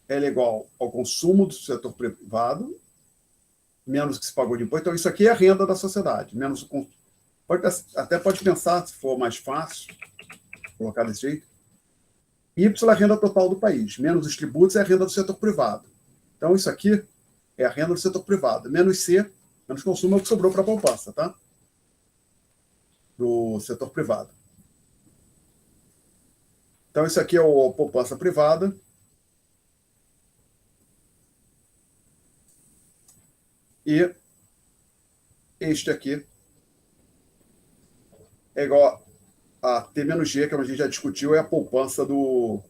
ela é igual ao consumo do setor privado, menos o que se pagou de imposto. Então, isso aqui é a renda da sociedade. Menos até pode pensar, se for mais fácil, colocar desse jeito. Y é a renda total do país. Menos os tributos é a renda do setor privado. Então, isso aqui é a renda do setor privado. Menos C, menos consumo é o que sobrou para a poupança, tá? Do setor privado. Então, isso aqui é a poupança privada. E este aqui é igual a T menos G, que a gente já discutiu, é a poupança do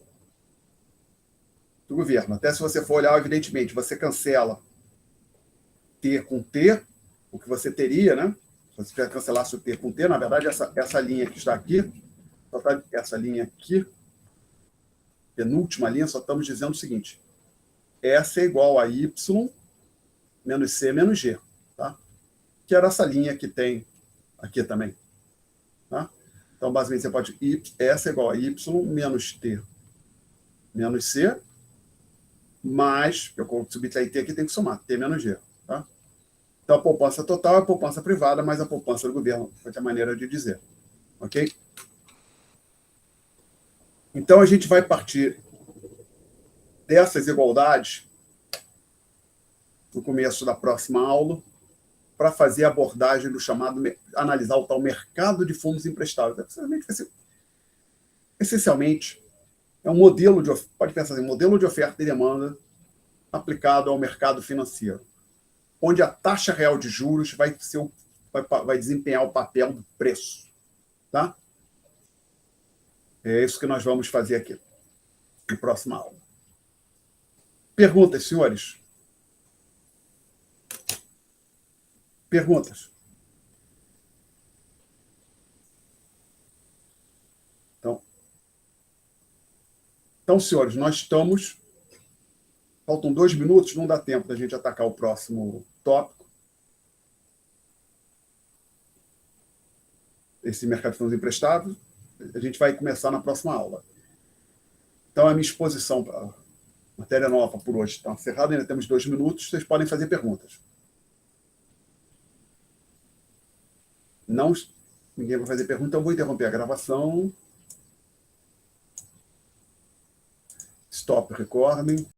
governo. Até se você for olhar, evidentemente, você cancela T com T, o que você teria, né? Se você cancelasse o T com T, na verdade, essa linha que está aqui, essa linha aqui, penúltima linha, só estamos dizendo o seguinte: S é igual a Y menos C menos G, tá? Que era essa linha que tem aqui também, tá? Então, basicamente, você pode S é igual a Y menos T menos C, mais, eu subtrair T aqui, tem que somar, T menos G, tá? Então, a poupança total é a poupança privada, mais a poupança do governo, foi a maneira de dizer, ok? Então, a gente vai partir dessas igualdades no começo da próxima aula, para fazer a abordagem do chamado, analisar o tal mercado de fundos emprestados. Essencialmente, é um modelo pode pensar assim, modelo de oferta e demanda aplicado ao mercado financeiro. onde a taxa real de juros vai desempenhar o papel do preço. Tá? É isso que nós vamos fazer aqui na próxima aula. Perguntas, senhores? Perguntas? Então, senhores, nós estamos... Faltam 2 minutos, não dá tempo da gente atacar o próximo tópico. Esse mercado de fundos emprestados. A gente vai começar na próxima aula. Então, a minha exposição para a matéria nova por hoje está encerrada. Ainda temos 2 minutos. Vocês podem fazer perguntas. Não, ninguém vai fazer pergunta, então eu vou interromper a gravação. Stop recording.